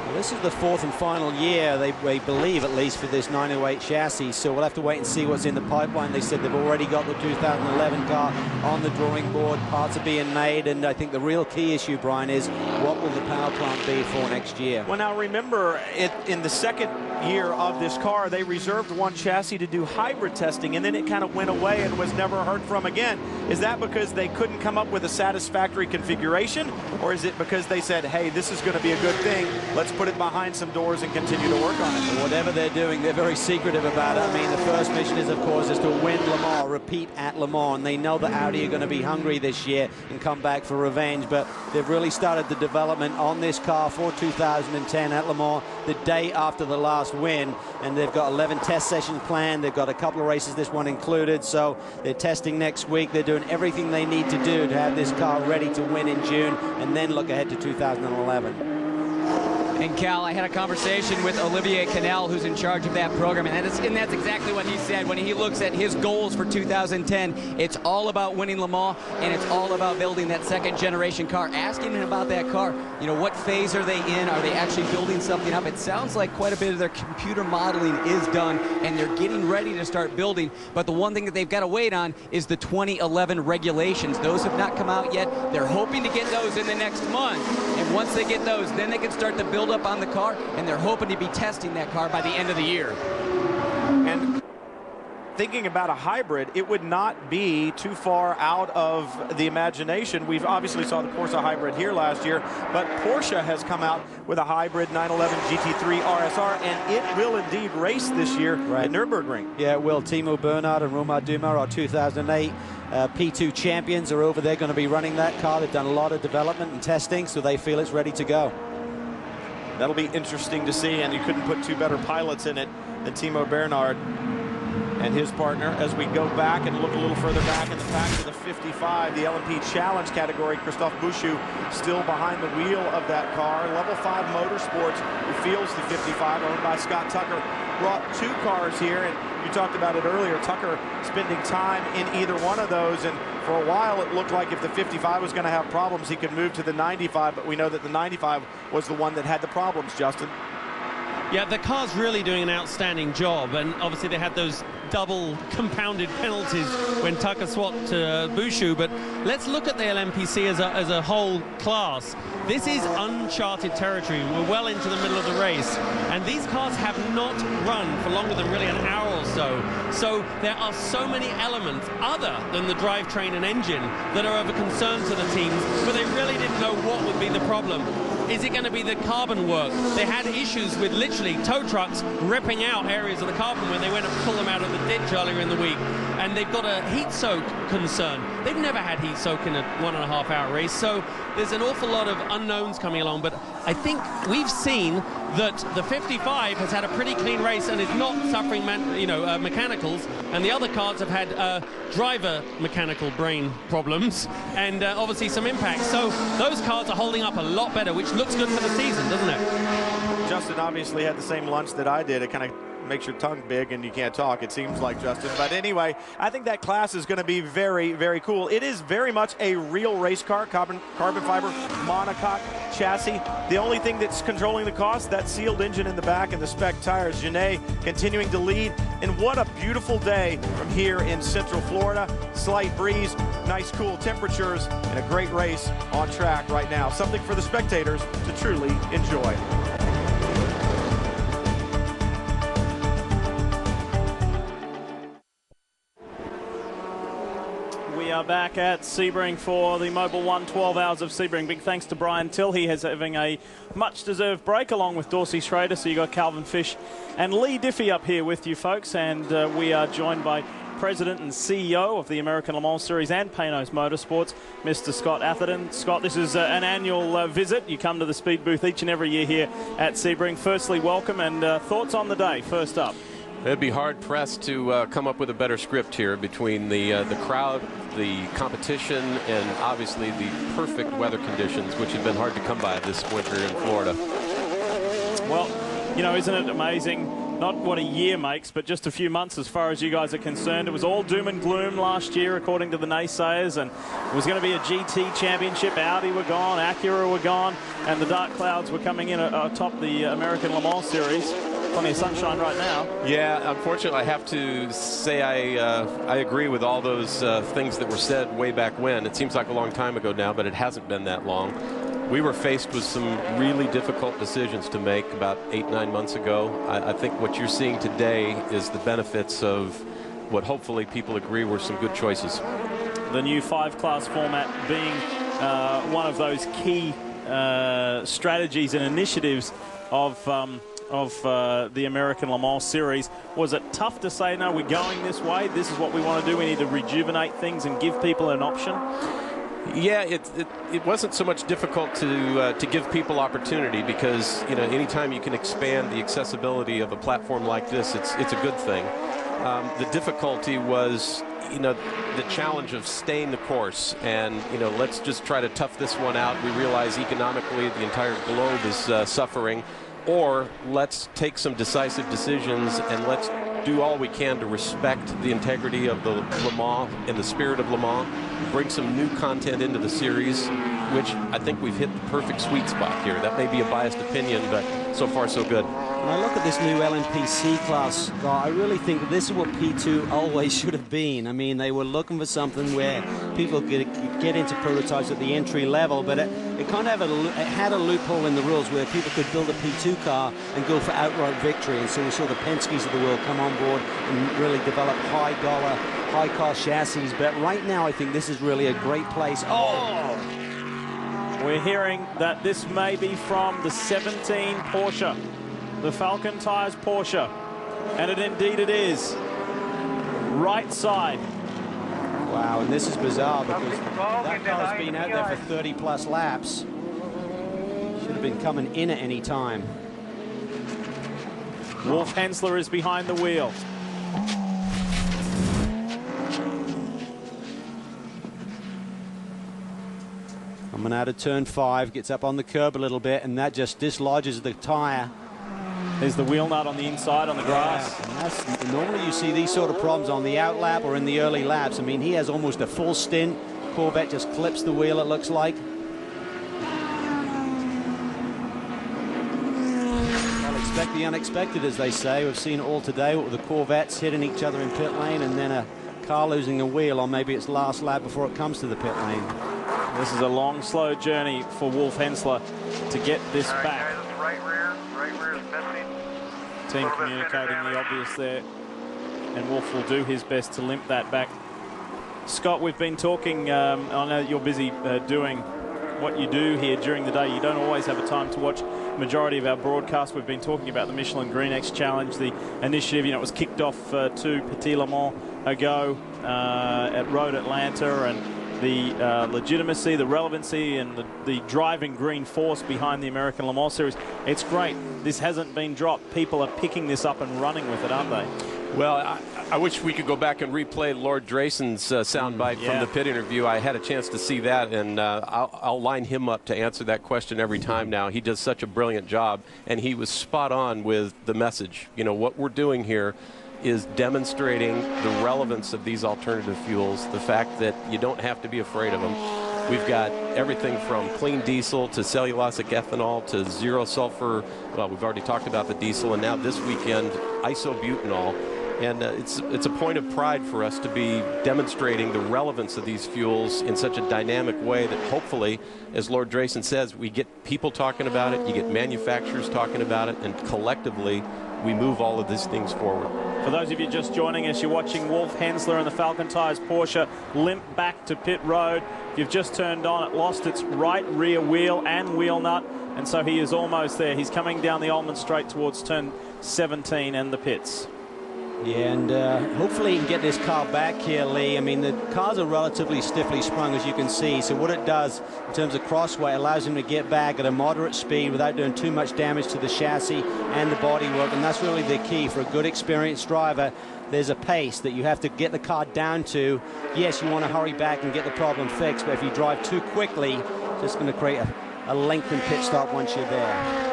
Well, this is the fourth and final year, they believe, at least, for this 908 chassis, so we'll have to wait and see what's in the pipeline. They said they've already got the 2011 car on the drawing board. Parts are being made, and I think the real key issue, Brian, is what will the power plant be for next year? Well, now remember, in the second year of this car, they reserved one chassis to do hybrid testing, and then it kind of went away and was never heard from again. Is that because they couldn't come up with a satisfactory configuration, or is it because they said, hey, this is going to be a good thing, let's put it behind some doors and continue to work on it? Whatever they're doing, they're very secretive about it. I mean, the first mission is, of course, is to win Le Mans, repeat at Le Mans. And they know that Audi are going to be hungry this year and come back for revenge, but they've really started the development on this car for 2010 at Le Mans, the day after the last win, and they've got 11 test sessions planned. They've got a couple of races, this one included, so they're testing next week. They're doing everything they need to do to have this car ready to win in June and then look ahead to 2011. And Cal, I had a conversation with Olivier Canel, who's in charge of that program, and that's exactly what he said. When he looks at his goals for 2010, it's all about winning Le Mans, and it's all about building that second-generation car. Asking him about that car, you know, what phase are they in? Are they actually building something up? It sounds like quite a bit of their computer modeling is done, and they're getting ready to start building. But the one thing that they've got to wait on is the 2011 regulations. Those have not come out yet. They're hoping to get those in the next month, and once they get those, then they can start to build up on the car, and they're hoping to be testing that car by the end of the year. And thinking about a hybrid, it would not be too far out of the imagination. We've obviously saw the Porsche hybrid here last year, but Porsche has come out with a hybrid 911 GT3 RSR, and it will indeed race this year at Nürburgring. Yeah, it will. Timo Bernhard and Romain Dumas, our 2008 P2 champions, are over there going to be running that car. They've done a lot of development and testing, so they feel it's ready to go. That'll be interesting to see, and you couldn't put two better pilots in it than Timo Bernhard and his partner. As we go back and look a little further back in the pack to the 55, the LMP Challenge category, Christophe Bouchou still behind the wheel of that car. Level 5 Motorsports, who fields the 55, owned by Scott Tucker, brought two cars here, and you talked about it earlier, Tucker spending time in either one of those, and for a while it looked like if the 55 was going to have problems, he could move to the 95, but we know that the 95 was the one that had the problems, Justin. Yeah, the car's really doing an outstanding job, and obviously they had those double compounded penalties when Tucker swapped to Bushu, but let's look at the LMPC as a whole class. This is uncharted territory. We're well into the middle of the race, and these cars have not run for longer than really an hour or so. So there are so many elements other than the drivetrain and engine that are of a concern to the teams, but they really didn't know what would be the problem. Is it going to be the carbon work? They had issues with literally tow trucks ripping out areas of the carbon when they went and pulled them out of the ditch earlier in the week. And they've got a heat soak concern. They've never had heat soak in a 1.5 hour race. So there's an awful lot of unknowns coming along. But I think we've seen that the 55 has had a pretty clean race and is not suffering mechanicals. And the other cars have had driver mechanical brain problems and obviously some impact. So those cars are holding up a lot better, which looks good for the season, doesn't it? Justin obviously had the same lunch that I did. It kind of makes your tongue big and you can't talk, it seems like, Justin. But anyway, I think that class is going to be very, very cool. It is very much a real race car, carbon fiber monocoque chassis. The only thing that's controlling the cost, that sealed engine in the back and the spec tires. Janae continuing to lead. And what a beautiful day from here in Central Florida. Slight breeze, nice cool temperatures, and a great race on track right now. Something for the spectators to truly enjoy. We are back at Sebring for the Mobil 1 12 Hours of Sebring. Big thanks to Brian Till. He is having a much-deserved break along with Dorsey Schrader. So you got Calvin Fish and Lee Diffie up here with you folks. And we are joined by President and CEO of the American Le Mans Series and Panos Motorsports, Mr. Scott Atherton. Scott, this is an annual visit. You come to the speed booth each and every year here at Sebring. Firstly, welcome, and thoughts on the day, first up. It'd be hard-pressed to come up with a better script here between the crowd, the competition, and obviously the perfect weather conditions, which have been hard to come by this winter in Florida. Well, you know, isn't it amazing? Not what a year makes, but just a few months as far as you guys are concerned. It was all doom and gloom last year, according to the naysayers, and it was going to be a GT championship. Audi were gone, Acura were gone, and the dark clouds were coming in atop the American Le Mans Series. Plenty of sunshine right now. Yeah, unfortunately, I have to say I agree with all those things that were said way back when. It seems like a long time ago now, but it hasn't been that long. We were faced with some really difficult decisions to make about 8-9 months ago. I think what you're seeing today is the benefits of what hopefully people agree were some good choices. The new 5-class format being one of those key strategies and initiatives of the American Le Mans Series. Was it tough to say, no, we're going this way, this is what we want to do, we need to rejuvenate things and give people an option? Yeah, it wasn't so much difficult to give people opportunity, because, you know, anytime you can expand the accessibility of a platform like this, it's a good thing. The difficulty was, you know, the challenge of staying the course, and, you know, let's just try to tough this one out. We realize economically the entire globe is suffering, or let's take some decisive decisions and let's do all we can to respect the integrity of the Le Mans and the spirit of Le Mans, bring some new content into the series, which I think we've hit the perfect sweet spot here. That may be a biased opinion, but so far so good. When I look at this new LMPC class, I really think that this is what P2 always should have been. I mean, they were looking for something where people could get into prototypes at the entry level, but it kind of had a loophole in the rules where people could build a P2 car and go for outright victory. And so we saw the Penske's of the world come on board and really develop high-dollar, high-cost chassis. But right now, I think this is really a great place. Oh! We're hearing that this may be from the 17 Porsche, the Falcon Tires Porsche, and indeed it is. Right side. Wow, and this is bizarre because that car's been out there for 30-plus laps. Should have been coming in at any time. Wolf Hensler is behind the wheel. Coming out of turn 5, gets up on the curb a little bit, and that just dislodges the tire. There's the wheel nut on the inside on the grass. Yeah, normally you see these sort of problems on the out lap or in the early laps. I mean, he has almost a full stint. Corvette just clips the wheel, it looks like. Well, expect the unexpected, as they say. We've seen it all today with the Corvettes hitting each other in pit lane, and then a car losing a wheel on maybe its last lap before it comes to the pit lane. This is a long, slow journey for Wolf Hensler to get this back. Right rear is missing. Team communicating the obvious there, and Wolf will do his best to limp that back. Scott, we've been talking, I know you're busy doing what you do here during the day. You don't always have a time to watch the majority of our broadcasts. We've been talking about the Michelin Green X Challenge, the initiative. You know, it was kicked off 2 Petit Le Mans ago at Road Atlanta, and the legitimacy, the relevancy, and the driving green force behind the American Le Mans Series. It's great. This hasn't been dropped. People are picking this up and running with it, aren't they? Well, I wish we could go back and replay Lord Drayson's soundbite from the pit interview. I had a chance to see that, and I'll line him up to answer that question every time now. He does such a brilliant job, and he was spot on with the message. You know, what we're doing here is demonstrating the relevance of these alternative fuels, the fact that you don't have to be afraid of them. We've got everything from clean diesel to cellulosic ethanol to zero sulfur. Well, we've already talked about the diesel, and now this weekend, isobutanol. And it's a point of pride for us to be demonstrating the relevance of these fuels in such a dynamic way that hopefully, as Lord Drayson says, we get people talking about it, you get manufacturers talking about it, and collectively we move all of these things forward. For those of you just joining us, you're watching Wolf Hensler and the Falcon Tires Porsche limp back to pit road. You've just turned on, it lost its right rear wheel and wheel nut, and so he is almost there. He's coming down the ALMS straight towards turn 17 and the pits. Yeah, and hopefully he can get this car back here, Lee. I mean, the cars are relatively stiffly sprung, as you can see. So what it does in terms of crossway allows him to get back at a moderate speed without doing too much damage to the chassis and the bodywork. And that's really the key for a good, experienced driver. There's a pace that you have to get the car down to. Yes, you want to hurry back and get the problem fixed, but if you drive too quickly, it's just going to create a lengthened pit stop once you're there.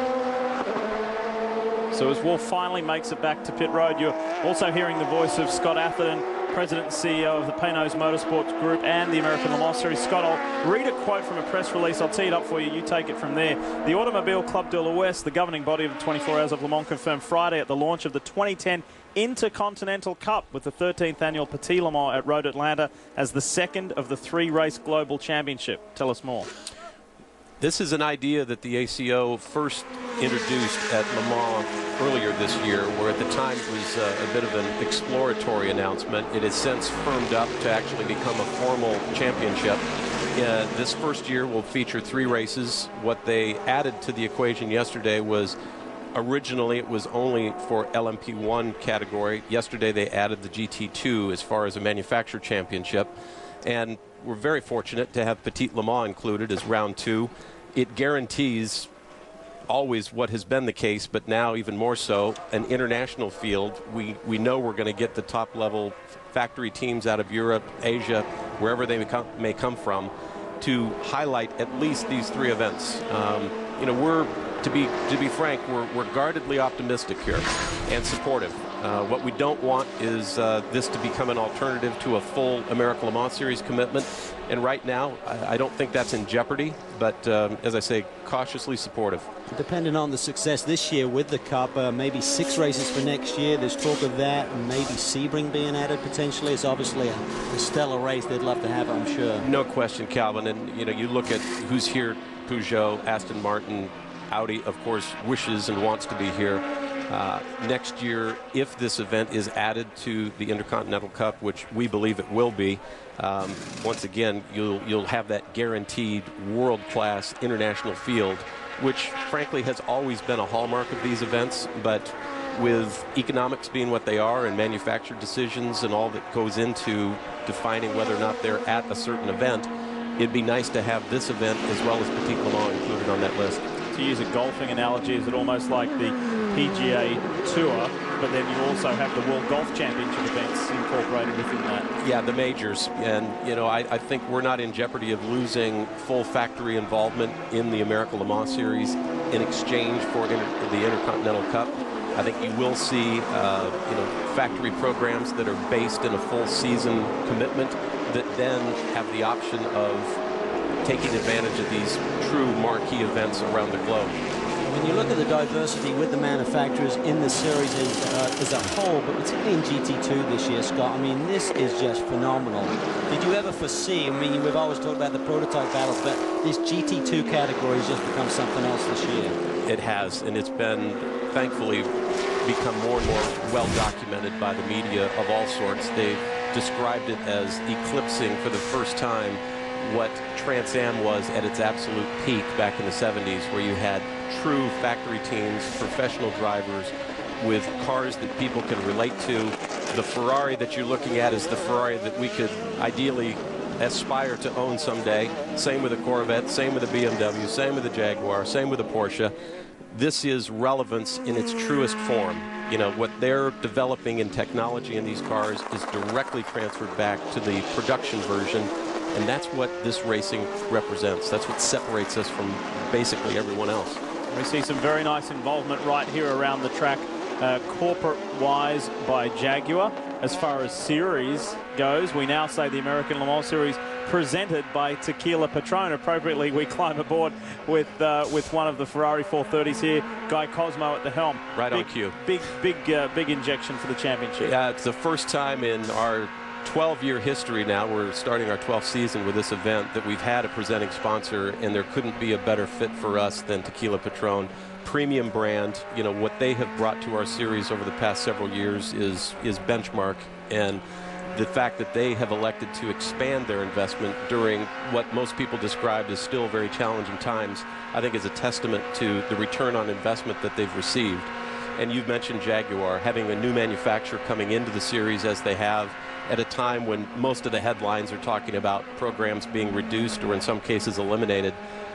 So as Wolf finally makes it back to pit road, you're also hearing the voice of Scott Atherton, President and CEO of the Paynos Motorsports Group and the American Le Mans Series. Scott, I'll read a quote from a press release. I'll tee it up for you. You take it from there. The Automobile Club de l'Ouest, the governing body of the 24 Hours of Le Mans, confirmed Friday at the launch of the 2010 Intercontinental Cup with the 13th annual Petit Le Mans at Road Atlanta as the second of the 3-race global championship. Tell us more. This is an idea that the ACO first introduced at Le Mans earlier this year, where at the time it was a bit of an exploratory announcement. It has since firmed up to actually become a formal championship. This first year will feature 3 races. What they added to the equation yesterday was originally it was only for LMP1 category. Yesterday they added the GT2 as far as a manufacturer championship. And we're very fortunate to have Petit Le Mans included as round 2. It guarantees always what has been the case, but now even more so, an international field. We know we're going to get the top level factory teams out of Europe, Asia, wherever they may come from, to highlight at least these 3 events. You know, we're to be frank, we're guardedly optimistic here and supportive. What we don't want is this to become an alternative to a full American Le Mans Series commitment. And right now, I don't think that's in jeopardy, but as I say, cautiously supportive. Depending on the success this year with the Cup, maybe 6 races for next year. There's talk of that, and maybe Sebring being added potentially. It's obviously a stellar race. They'd love to have it, I'm sure. No question, Calvin. And, you know, you look at who's here, Peugeot, Aston Martin, Audi, of course, wishes and wants to be here. Next year, if this event is added to the Intercontinental Cup, which we believe it will be, once again, you'll have that guaranteed world-class international field, which frankly has always been a hallmark of these events. But with economics being what they are and manufacturer decisions and all that goes into defining whether or not they're at a certain event, it'd be nice to have this event as well as Petit Le Mans included on that list. To use a golfing analogy, is it almost like the PGA Tour, but then you also have the World Golf Championship events incorporated within that? Yeah, the majors. And, you know, I think we're not in jeopardy of losing full factory involvement in the American Le Mans Series in exchange for the Intercontinental Cup. I think you will see, you know, factory programs that are based in a full season commitment that then have the option of taking advantage of these true marquee events around the globe. When you look at the diversity with the manufacturers in the series as a whole, but particularly in GT2 this year, Scott, I mean, this is just phenomenal. Did you ever foresee, I mean, we've always talked about the prototype battles, but this GT2 category has just become something else this year. It has, and it's been, thankfully, become more and more well documented by the media of all sorts. They've described it as eclipsing for the first time what Trans Am was at its absolute peak back in the 70s, where you had true factory teams, professional drivers with cars that people can relate to. The Ferrari that you're looking at is the Ferrari that we could ideally aspire to own someday. Same with a Corvette, same with a BMW, same with a Jaguar, same with a Porsche. This is relevance in its truest form. You know, what they're developing in technology in these cars is directly transferred back to the production version, and that's what this racing represents. That's what separates us from basically everyone else. We see some very nice involvement right here around the track, corporate-wise by Jaguar. As far as series goes, we now say the American Le Mans Series presented by Tequila Patron. Appropriately, we climb aboard with one of the Ferrari 430s here, Guy Cosmo at the helm. Right on cue. Big injection for the championship. Yeah, it's the first time in our 12-year history now, we're starting our 12th season with this event, that we've had a presenting sponsor, and there couldn't be a better fit for us than Tequila Patron. Premium brand. You know, what they have brought to our series over the past several years is benchmark, and the fact that they have elected to expand their investment during what most people describe as still very challenging times, I think is a testament to the return on investment that they've received. And you've mentioned Jaguar, having a new manufacturer coming into the series as they have at a time when most of the headlines are talking about programs being reduced or in some cases eliminated.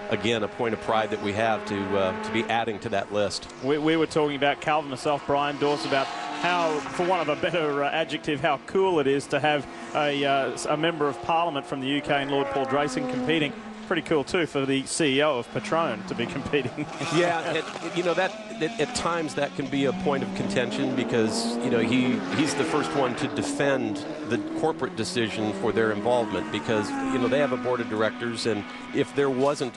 Again, a point of pride that we have to be adding to that list. We were talking about, Calvin, myself, Brian, Dorse, about how, for want of a better adjective, how cool it is to have a member of Parliament from the UK and Lord Paul Drayson competing. Pretty cool too for the CEO of Patron to be competing. Yeah, you know, that at times that can be a point of contention, because you know he's the first one to defend the corporate decision for their involvement, because you know they have a board of directors, and if there wasn't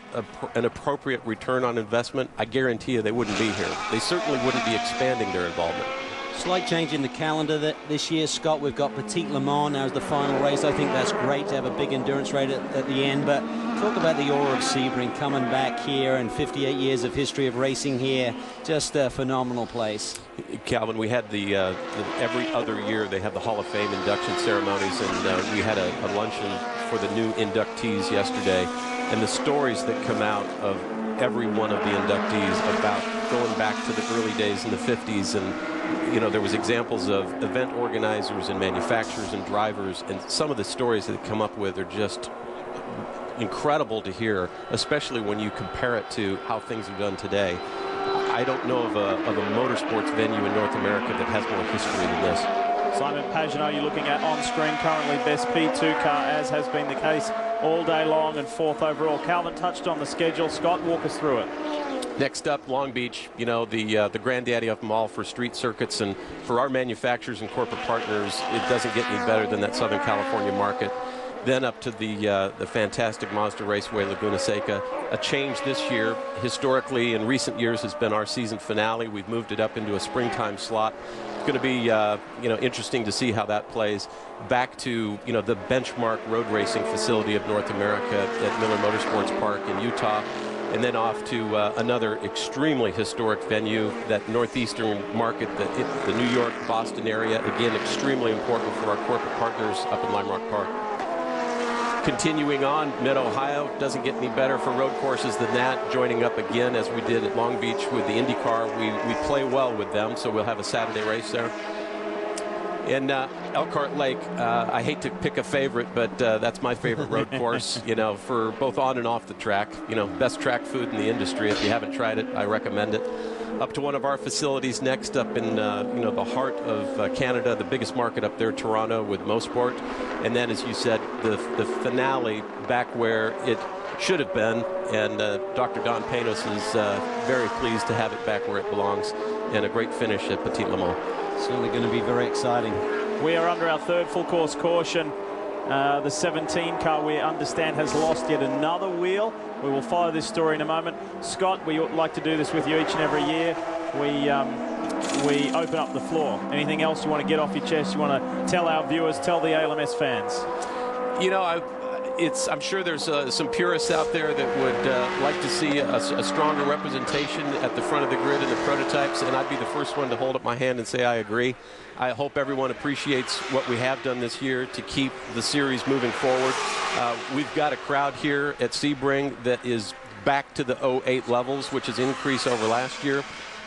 an appropriate return on investment, I guarantee you they wouldn't be here. They certainly wouldn't be expanding their involvement. Slight change in the calendar this year, Scott. We've got Petit Le Mans now as the final race. I think that's great to have a big endurance race at the end. But talk about the aura of Sebring coming back here and 58 years of history of racing here. Just a phenomenal place. Calvin, we had the every other year they have the Hall of Fame induction ceremonies, and we had a luncheon for the new inductees yesterday. And the stories that come out of every one of the inductees about going back to the early days in the 50s, and you know, there was examples of event organizers and manufacturers and drivers, and some of the stories that they come up with are just incredible to hear, especially when you compare it to how things are done today. I don't know of a motorsports venue in North America that has more history than this. Simon Pagenaud, you're looking at on screen, currently best P2 car, as has been the case all day long, and fourth overall. Calvin touched on the schedule. Scott, walk us through it. Next up, Long Beach, you know, the granddaddy of them all for street circuits, and for our manufacturers and corporate partners, it doesn't get any better than that Southern California market. Then up to the fantastic Mazda Raceway, Laguna Seca. A change this year, historically in recent years, has been our season finale. We've moved it up into a springtime slot. It's going to be you know, interesting to see how that plays. Back to, you know, the benchmark road racing facility of North America at Miller Motorsports Park in Utah. And then off to another extremely historic venue, that northeastern market, the New York, Boston area. Again, extremely important for our corporate partners up in Lime Rock Park. Continuing on, Mid-Ohio, doesn't get any better for road courses than that. Joining up again, as we did at Long Beach with the IndyCar, we play well with them, so we'll have a Saturday race there. In Elkhart Lake, I hate to pick a favorite, but that's my favorite road course, you know, for both on and off the track. You know, best track food in the industry. If you haven't tried it, I recommend it. Up to one of our facilities next up in, you know, the heart of Canada, the biggest market up there, Toronto, with Mosport. And then, as you said, the finale back where it should have been, and Dr. Don Panos is very pleased to have it back where it belongs, and a great finish at Petit Le Mans. Certainly going to be very exciting. We are under our third full course caution. The 17 car, we understand, has lost yet another wheel. We will follow this story in a moment. Scott, we like to do this with you each and every year. We open up the floor. Anything else you want to get off your chest? You want to tell our viewers, tell the ALMS fans? You know, I'm sure there's some purists out there that would like to see a stronger representation at the front of the grid in the prototypes, and I'd be the first one to hold up my hand and say I agree. I hope everyone appreciates what we have done this year to keep the series moving forward. We've got a crowd here at Sebring that is back to the 08 levels, which has increased over last year.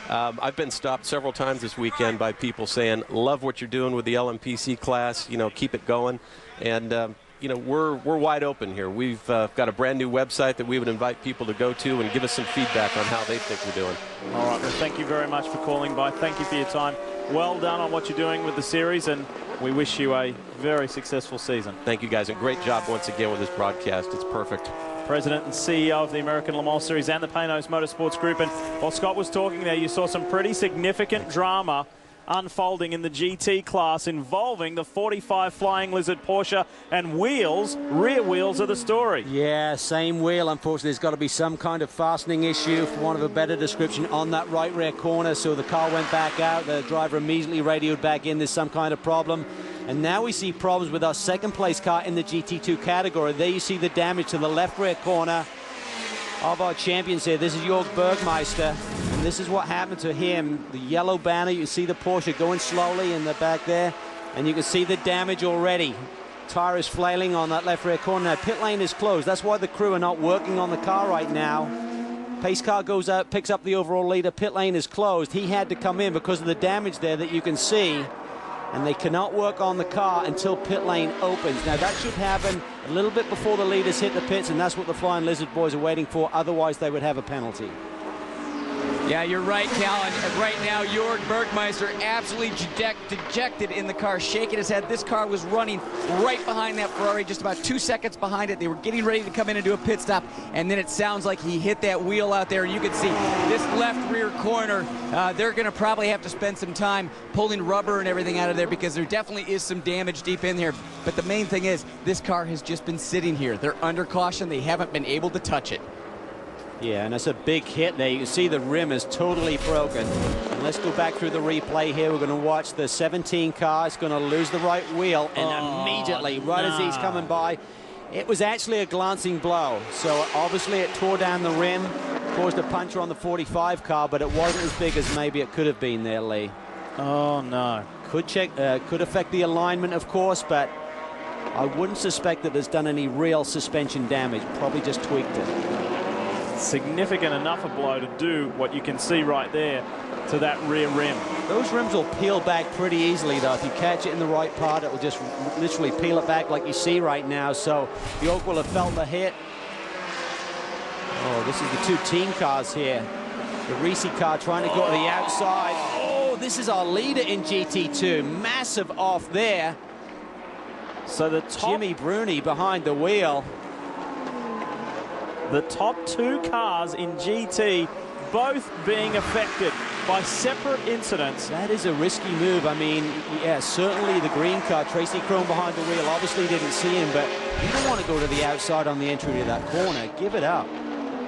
I've been stopped several times this weekend by people saying, love what you're doing with the LMPC class, you know, keep it going. And you know, we're wide open here. We've got a brand new website that we would invite people to go to and give us some feedback on how they think we're doing. All right, well, thank you very much for calling by. Thank you for your time. Well done on what you're doing with the series, and we wish you a very successful season. Thank you, guys, and great job once again with this broadcast. It's perfect. President and CEO of the American Le Mans Series and the Panos Motorsports Group. And while Scott was talking there, you saw some pretty significant drama unfolding in the GT class involving the 45 Flying Lizard Porsche, and wheels, rear wheels are the story. Yeah, same wheel. Unfortunately, there's got to be some kind of fastening issue, for want of a better description, on that right rear corner. So the car went back out. The driver immediately radioed back in. There's some kind of problem. And now we see problems with our second place car in the GT2 category. There you see the damage to the left rear corner of our champions here. This is Jörg Bergmeister, and this is what happened to him. The yellow banner, you can see the Porsche going slowly in the back there, and you can see the damage already. Tire is flailing on that left rear corner. Now, pit lane is closed. That's why the crew are not working on the car right now. Pace car goes out, picks up the overall leader. Pit lane is closed. He had to come in because of the damage there that you can see. And they cannot work on the car until pit lane opens. Now, that should happen a little bit before the leaders hit the pits, and that's what the Flying Lizard boys are waiting for. Otherwise, they would have a penalty. Yeah, you're right, Cal. And right now, Jörg Bergmeister absolutely dejected in the car, shaking his head. This car was running right behind that Ferrari, just about 2 seconds behind it. They were getting ready to come in and do a pit stop, and then it sounds like he hit that wheel out there. And you can see this left rear corner, they're going to probably have to spend some time pulling rubber and everything out of there, because there definitely is some damage deep in here. But the main thing is, this car has just been sitting here. They're under caution. They haven't been able to touch it. Yeah, and that's a big hit there. You can see the rim is totally broken. And let's go back through the replay here. We're going to watch the 17 car. It's going to lose the right wheel, and immediately, right as he's coming by, it was actually a glancing blow. So obviously it tore down the rim, caused a puncture on the 45 car, but it wasn't as big as maybe it could have been there, Lee. Oh, no. Could affect the alignment, of course, but I wouldn't suspect that it's done any real suspension damage. Probably just tweaked it. Significant enough a blow to do what you can see right there to that rear rim. Those rims will peel back pretty easily, though. If you catch it in the right part, it will just literally peel it back like you see right now. So the Oak will have felt the hit. Oh, this is the two team cars here. The Racing car trying to go to the outside. Oh, this is our leader in GT2. Massive off there. So the top, Jimmy Bruni behind the wheel. The top two cars in GT both being affected by separate incidents. That is a risky move. I mean, yeah, certainly the green car, Tracy Chrome behind the wheel, obviously didn't see him, but you don't want to go to the outside on the entry to that corner. Give it up.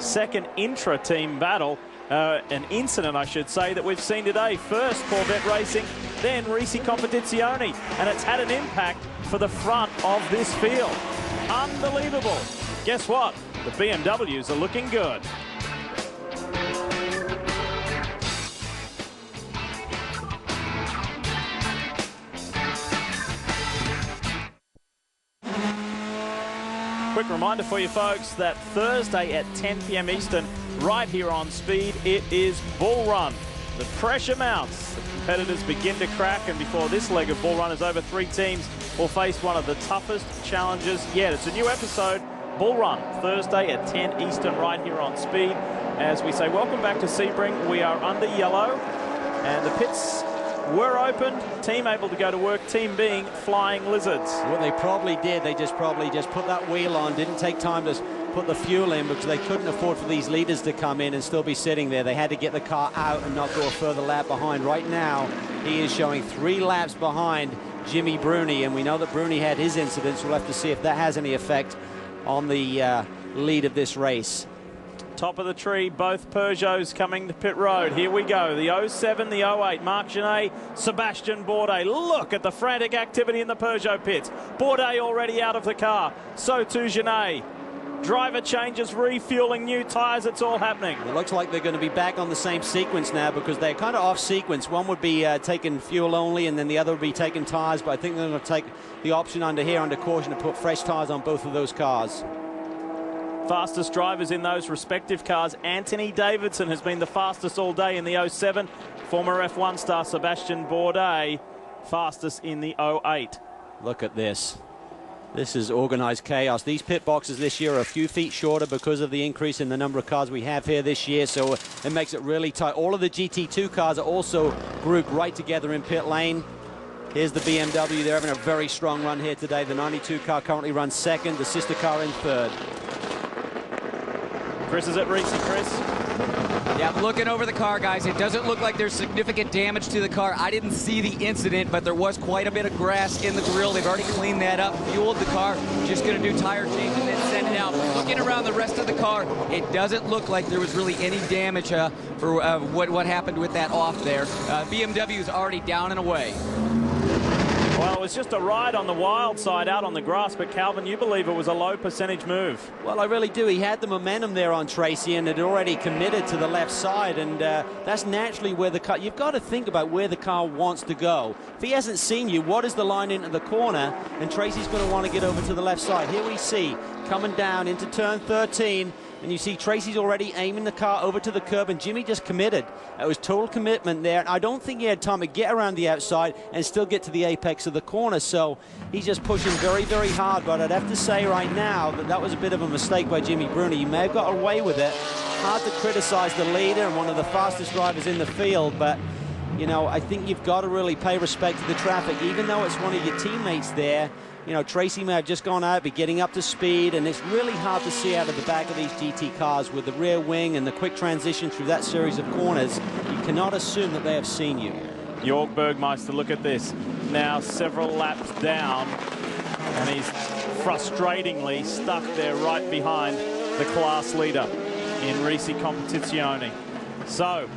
Second intra-team battle, an incident, I should say, that we've seen today. First, Corvette Racing, then Risi Competizione, and it's had an impact for the front of this field. Unbelievable. Guess what? The BMWs are looking good. Quick reminder for you folks that Thursday at 10 p.m. Eastern, right here on Speed, it is Bull Run. The pressure mounts. The competitors begin to crack, and before this leg of Bull Run is over, 3 teams will face one of the toughest challenges yet. It's a new episode, Bull Run, Thursday at 10 Eastern, right here on Speed. As we say, welcome back to Sebring. We are under yellow, and the pits were opened. Team able to go to work, team being Flying Lizards. What they probably did, they probably just put that wheel on, didn't take time to put the fuel in, because they couldn't afford for these leaders to come in and still be sitting there. They had to get the car out and not go a further lap behind. Right now, He is showing 3 laps behind Jimmy Bruni, and we know that Bruni had his incidents. We'll have to see if that has any effect on the lead of this race. Top of the tree, both Peugeots coming to pit road. Here we go, the 07, the 08. Marc Genet, Sebastian Bourdais. Look at the frantic activity in the Peugeot pits. Bourdais already out of the car. So too Genet. Driver changes, refueling, new tyres, it's all happening. It looks like they're going to be back on the same sequence now because they're kind of off sequence. One would be taking fuel only and then the other would be taking tyres, but I think they're going to take the option under caution to put fresh tyres on both of those cars. Fastest drivers in those respective cars. Anthony Davidson has been the fastest all day in the 07. Former F1 star Sebastian Bourdais, fastest in the 08. Look at this. This is organized chaos. These pit boxes this year are a few feet shorter because of the increase in the number of cars we have here this year, so it makes it really tight. All of the GT2 cars are also grouped right together in pit lane. Here's the BMW. They're having a very strong run here today. The 92 car currently runs second, the sister car in third. Chris is at Reese. Chris? Yeah, I'm looking over the car, guys. It doesn't look like there's significant damage to the car. I didn't see the incident, but there was quite a bit of grass in the grill. They've already cleaned that up, fueled the car. Just going to do tire change and then send it out. Looking around the rest of the car, it doesn't look like there was really any damage for what happened with that off there. BMW is already down and away. Well, it was just a ride on the wild side out on the grass, but Calvin, you believe it was a low percentage move? Well, I really do. He had the momentum there on Tracy and had already committed to the left side, and that's naturally where the car... You've got to think about where the car wants to go. If he hasn't seen you, what is the line into the corner? And Tracy's going to want to get over to the left side. Here we see, coming down into turn 13, and you see Tracy's already aiming the car over to the curb, and Jimmy just committed. It was total commitment there. I don't think he had time to get around the outside and still get to the apex of the corner, so he's just pushing very, very hard. But I'd have to say right now that that was a bit of a mistake by Jimmy Bruni. He may have got away with it. Hard to criticize the leader and one of the fastest drivers in the field, but you know, I think you've got to really pay respect to the traffic, even though it's one of your teammates there. You know, Tracy may have just gone out, be getting up to speed, and it's really hard to see out of the back of these GT cars with the rear wing and the quick transition through that series of corners. You cannot assume that they have seen you. Jörg Bergmeister, look at this. Now several laps down, and he's frustratingly stuck there right behind the class leader in Risi Competizione. So,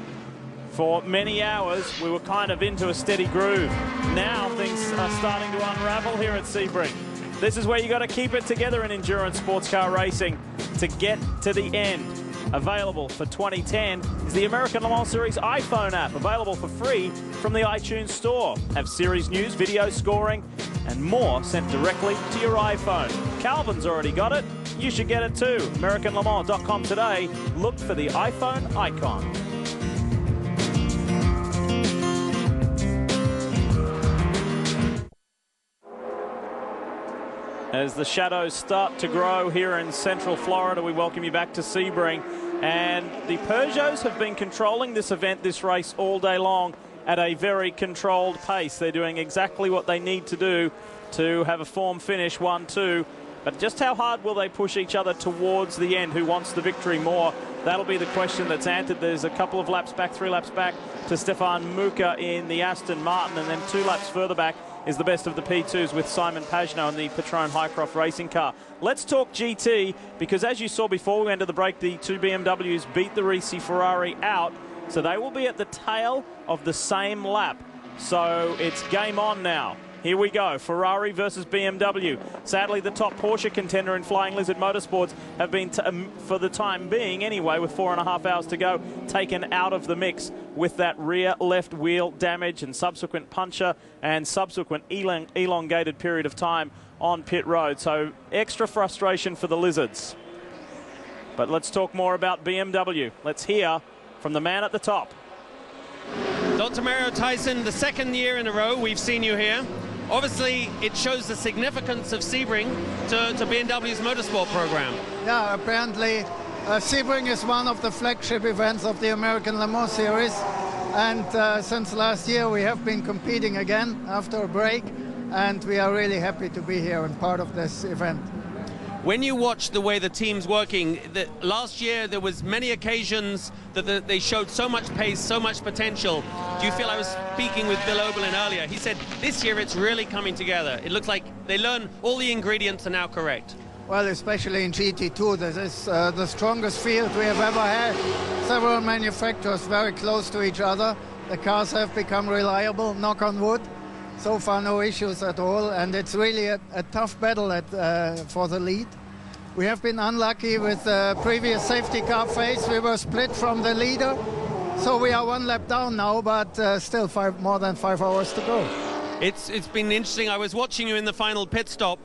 for many hours, we were kind of into a steady groove. Now things are starting to unravel here at Sebring. This is where you got to keep it together in endurance sports car racing to get to the end. Available for 2010 is the American Le Mans Series iPhone app, available for free from the iTunes Store. Have series news, video scoring, and more sent directly to your iPhone. Calvin's already got it. You should get it too. AmericanLeMans.com today. Look for the iPhone icon. As the shadows start to grow here in Central Florida, we welcome you back to Sebring. And the Peugeots have been controlling this event, this race, all day long at a very controlled pace. They're doing exactly what they need to do to have a form finish, 1-2. But just how hard will they push each other towards the end? Who wants the victory more? That'll be the question that's answered. There's a couple of laps back, 3 laps back to Stefan Muka in the Aston Martin, and then 2 laps further back is the best of the P2s with Simon Pagenaud in the Patron Highcroft racing car. Let's talk GT, because as you saw before we went to the break, the 2 BMWs beat the Risi Ferrari out, so they will be at the tail of the same lap. So it's game on now. Here we go, Ferrari versus BMW. Sadly, the top Porsche contender in Flying Lizard Motorsports have been, for the time being anyway, with 4.5 hours to go, taken out of the mix with that rear left wheel damage and subsequent puncture and subsequent elongated period of time on pit road. So extra frustration for the Lizards. But let's talk more about BMW. Let's hear from the man at the top. Dr. Mario Tyson, the second year in a row we've seen you here. Obviously, it shows the significance of Sebring to BMW's motorsport program. Yeah, apparently Sebring is one of the flagship events of the American Le Mans Series. And since last year, we have been competing again after a break. And we are really happy to be here and part of this event. when you watch the way the team's working, last year there was many occasions that they showed so much pace, so much potential. Do you feel, I was speaking with Bill Oberlin earlier, he said this year it's really coming together. It looks like they learn all the ingredients are now correct. Well, especially in GT2, this is the strongest field we have ever had. Several manufacturers very close to each other. The cars have become reliable, knock on wood. So far, no issues at all, and it's really a tough battle for the lead. We have been unlucky with the previous safety car phase. We were split from the leader, so we are one lap down now, but still more than 5 hours to go. It's been interesting. I was watching you in the final pit stop.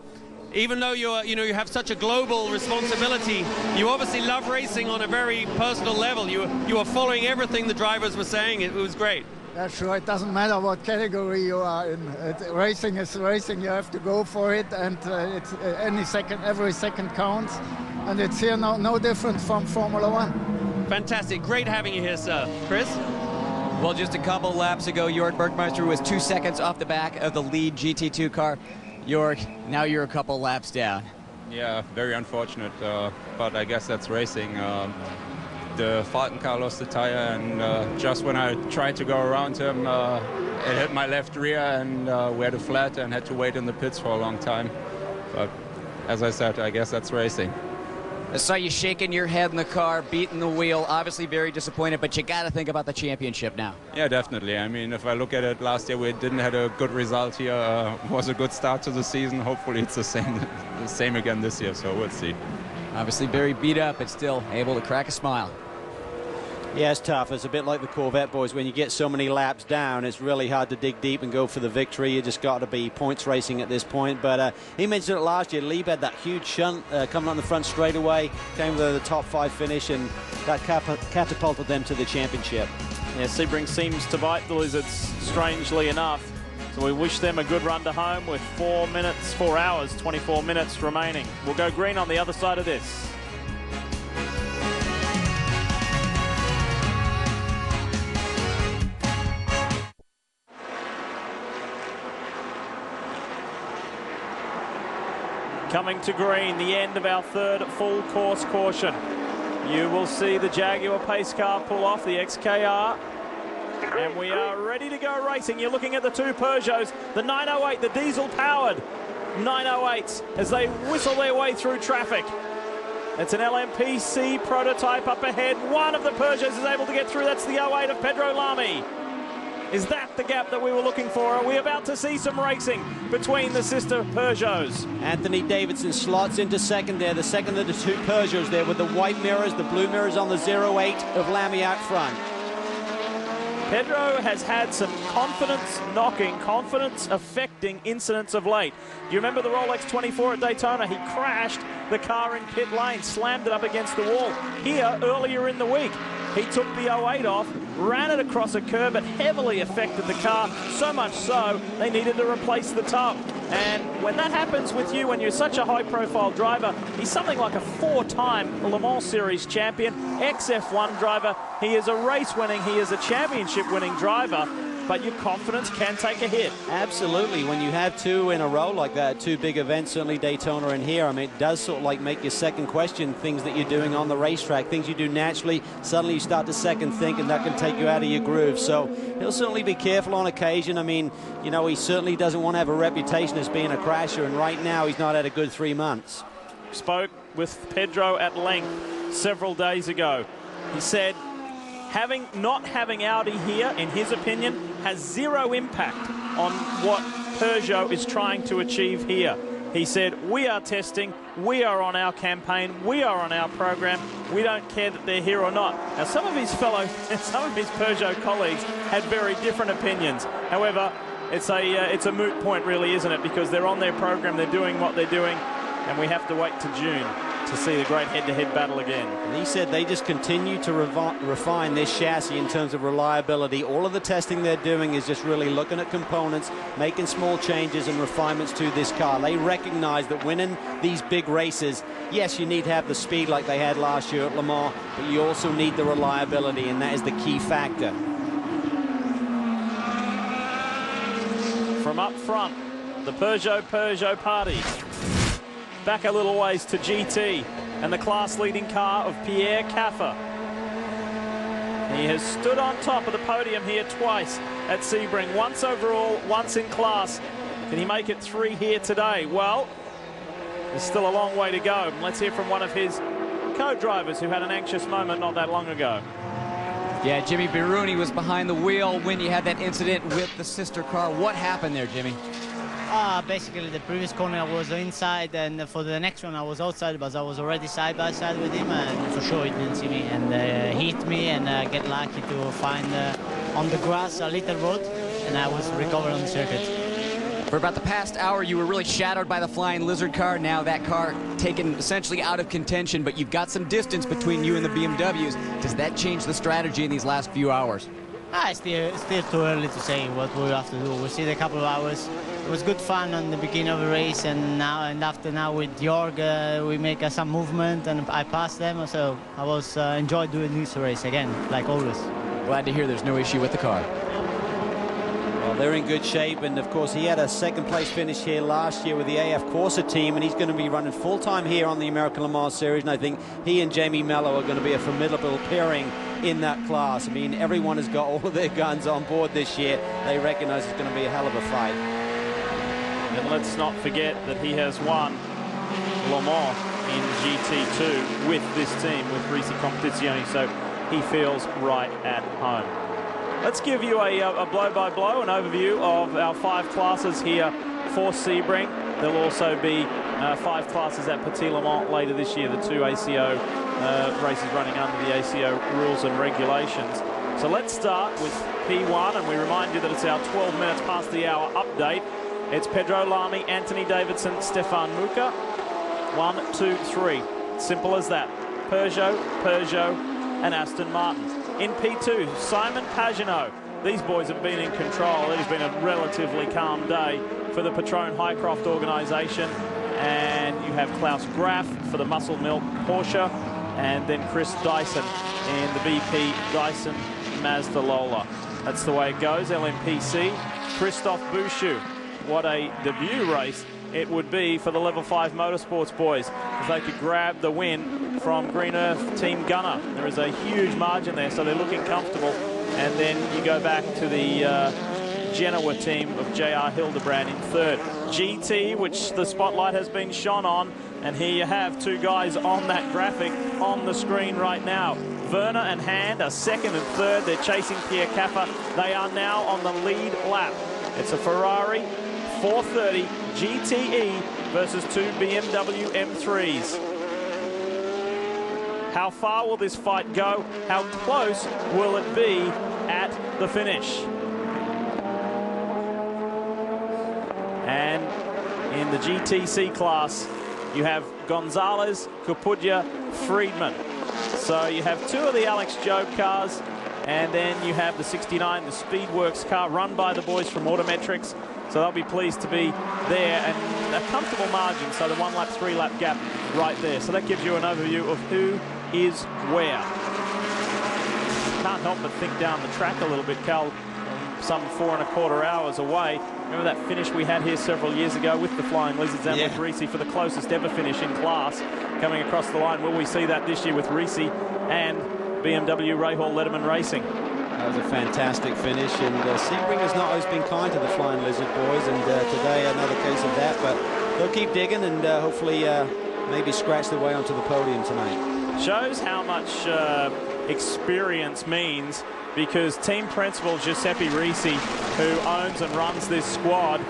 Even though you have such a global responsibility, you obviously love racing on a very personal level. You are following everything the drivers were saying. It was great. Yeah, sure. It doesn't matter what category you are in. Racing is racing. You have to go for it, and it's every second counts. And it's here no different from Formula One. Fantastic. Great having you here, sir. Chris? Well, just a couple laps ago, Jörg Bergmeister was 2 seconds off the back of the lead GT2 car. Jörg, now you're a couple laps down. Yeah, very unfortunate, but I guess that's racing. The Falcon car lost the tire, and just when I tried to go around him, it hit my left rear, and we had a flat and had to wait in the pits for a long time. But as I said, I guess that's racing. I saw you shaking your head in the car, beating the wheel, obviously very disappointed, but you got to think about the championship now. Yeah, definitely. I mean, if I look at it, last year we didn't have a good result here. Was a good start to the season. Hopefully it's the same again this year, so we'll see. Obviously very beat up, but still able to crack a smile. Yeah, it's tough. It's a bit like the Corvette boys. When you get so many laps down, it's really hard to dig deep and go for the victory. You just got to be points racing at this point. But he mentioned it last year. Lieb had that huge shunt coming on the front straightaway, came with the top 5 finish, and that catapulted them to the championship. Yeah, Sebring seems to bite the Lizards, strangely enough. So we wish them a good run to home with 4 hours, 24 minutes remaining. We'll go green on the other side of this. Coming to green, the end of our third full course caution. You will see the Jaguar pace car pull off, the XKR. And we are ready to go racing. You're looking at the 2 Peugeots, the 908, the diesel-powered 908s, as they whistle their way through traffic. It's an LMPC prototype up ahead. One of the Peugeots is able to get through. That's the 08 of Pedro Lamy. Is that the gap that we were looking for? Are we about to see some racing between the sister Peugeots? Anthony Davidson slots into second there, the second of the 2 Peugeots there with the white mirrors, the blue mirrors on the 08 of Lamy out front. Pedro has had some confidence-knocking, confidence-affecting incidents of late. Do you remember the Rolex 24 at Daytona? He crashed the car in pit lane, slammed it up against the wall. Here, earlier in the week, he took the 08 off, ran it across a curb. It heavily affected the car, so much so they needed to replace the top. And when that happens with you, when you're such a high-profile driver, he's something like a 4-time Le Mans Series champion, ex-F1 driver. He is a race-winning, he is a championship-winning driver, but your confidence can take a hit. Absolutely. When you have 2 in a row like that, 2 big events, certainly Daytona and here, I mean, it does sort of like make you second question things that you're doing on the racetrack, things you do naturally. Suddenly you start to second think, and that can take you out of your groove. So he'll certainly be careful on occasion. I mean, you know, he certainly doesn't want to have a reputation as being a crasher, and right now he's not had a good 3 months. Spoke with Pedro at length several days ago. He said, not having Audi here, in his opinion, has 0 impact on what Peugeot is trying to achieve here. He said, we are testing, we are on our campaign, we are on our program, we don't care that they're here or not. Now, some of his Peugeot colleagues had very different opinions. However, it's a moot point, really, isn't it? Because they're on their program, they're doing what they're doing, and we have to wait to June to see the great head-to-head battle again. And he said they just continue to refine this chassis in terms of reliability. All of the testing they're doing is just really looking at components, making small changes and refinements to this car. They recognize that winning these big races, yes, you need to have the speed like they had last year at Le Mans, but you also need the reliability, and that is the key factor. From up front, the Peugeot party. back a little ways to GT and the class-leading car of Pierre Caffer. He has stood on top of the podium here twice at Sebring, once overall, once in class. Can he make it 3 here today? Well, there's still a long way to go. Let's hear from one of his co-drivers who had an anxious moment not that long ago. Yeah, Jimmy Biruni was behind the wheel when you had that incident with the sister car. What happened there, Jimmy? Basically, the previous corner I was inside, and for the next one I was outside, but I was already side by side with him, and for sure he didn't see me, and he hit me, and get lucky to find on the grass a little road, and I was recovered on the circuit. For about the past hour, you were really shadowed by the Flying Lizard car. Now that car taken essentially out of contention, but you've got some distance between you and the BMWs. Does that change the strategy in these last few hours? It's still too early to say what we'll have to do. We'll see in a couple of hours. It was good fun on the beginning of the race, and after with Jorg, we make some movement, and I passed them. So I was enjoyed doing this race again, like always. Glad to hear there's no issue with the car. Well, they're in good shape, and of course he had a second-place finish here last year with the AF Corsa team, and he's going to be running full-time here on the American Le Mans Series, and I think he and Jamie Mello are going to be a formidable pairing in that class. I mean, everyone has got all of their guns on board this year. They recognize it's going to be a hell of a fight. And let's not forget that he has won Le Mans in GT2 with this team, with Risi Competizione, so he feels right at home. Let's give you a blow-by-blow, an overview of our 5 classes here for Sebring. There'll also be 5 classes at Petit Le Mans later this year, the 2 ACO races running under the ACO rules and regulations. So let's start with P1, and we remind you that it's our 12 minutes past the hour update. It's Pedro Lamy, Anthony Davidson, Stefan Muka. 1, 2, 3. Simple as that. Peugeot, and Aston Martin. In P2, Simon Pagenaud. These boys have been in control. It has been a relatively calm day for the Patron Highcroft organisation. And you have Klaus Graf for the Muscle Milk Porsche, and then Chris Dyson in the BP Dyson Mazda Lola. That's the way it goes. LMPC, Christophe Bouchou. What a debut race it would be for the Level 5 Motorsports boys, if they could grab the win from Green Earth Team Gunner. There is a huge margin there, so they're looking comfortable. And then you go back to the Genoa team of J.R. Hildebrand in third. GT, which the spotlight has been shone on, and here you have 2 guys on that graphic on the screen right now. Werner and Hand are second and third. They're chasing Pierre Caffer. They are now on the lead lap. It's a Ferrari 430 GTE versus 2 BMW M3s. How far will this fight go? How close will it be at the finish? And in the GTC class, you have Gonzalez, Capuglia, Friedman. So you have 2 of the Alex Job cars, and then you have the 69, the Speedworks car, run by the boys from Autometrics. So they'll be pleased to be there, and a comfortable margin, so the 1 lap, 3 lap gap right there. So that gives you an overview of who is where. Can't help but think down the track a little bit, Cal, some 4 1/4 hours away. Remember that finish we had here several years ago with the Flying Lizards and with Risi for the closest ever finish in class coming across the line? Will we see that this year with Risi and BMW Rahal Letterman Racing? That was a fantastic finish, and Sebring has not always been kind to the Flying Lizard boys, and today another case of that, but they'll keep digging and hopefully maybe scratch their way onto the podium tonight. Shows how much experience means, because team principal Giuseppe Risi, who owns and runs this squad,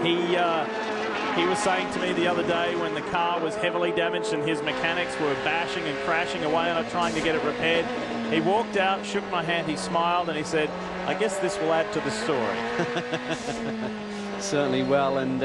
he was saying to me the other day when the car was heavily damaged and his mechanics were bashing and crashing away on it trying to get it repaired, he walked out, shook my hand, he smiled, and he said, I guess this will add to the story. Certainly will, and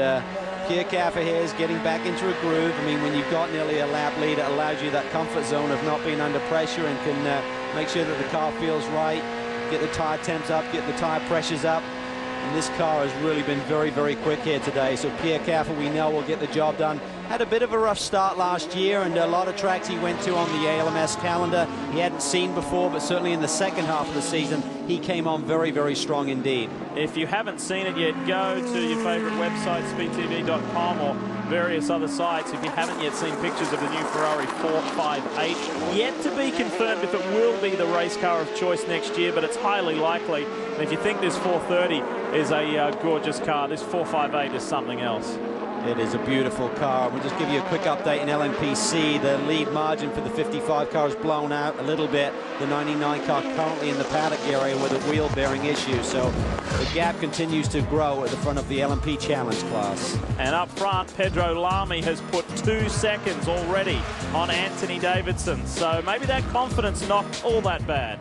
Pierre Caffer here is getting back into a groove. I mean, when you've got nearly a lap lead, it allows you that comfort zone of not being under pressure, and can make sure that the car feels right, get the tire temps up, get the tire pressures up. And this car has really been very, very quick here today. So Pierre Caffer, we know, will get the job done. Had a bit of a rough start last year, and a lot of tracks he went to on the ALMS calendar he hadn't seen before, but certainly in the second half of the season, he came on very, very strong indeed. If you haven't seen it yet, go to your favorite website, speedtv.com, or various other sites. If you haven't yet seen pictures of the new Ferrari 458, yet to be confirmed if it will be the race car of choice next year, but it's highly likely. And if you think this 430 is a gorgeous car, this 458 is something else. It is a beautiful car. We'll just give you a quick update in LMPC. The lead margin for the 55 car is blown out a little bit. The 99 car currently in the paddock area with a wheel bearing issue. So the gap continues to grow at the front of the LMP Challenge class. And up front, Pedro Lamy has put 2 seconds already on Anthony Davidson. So maybe that confidence not all that bad.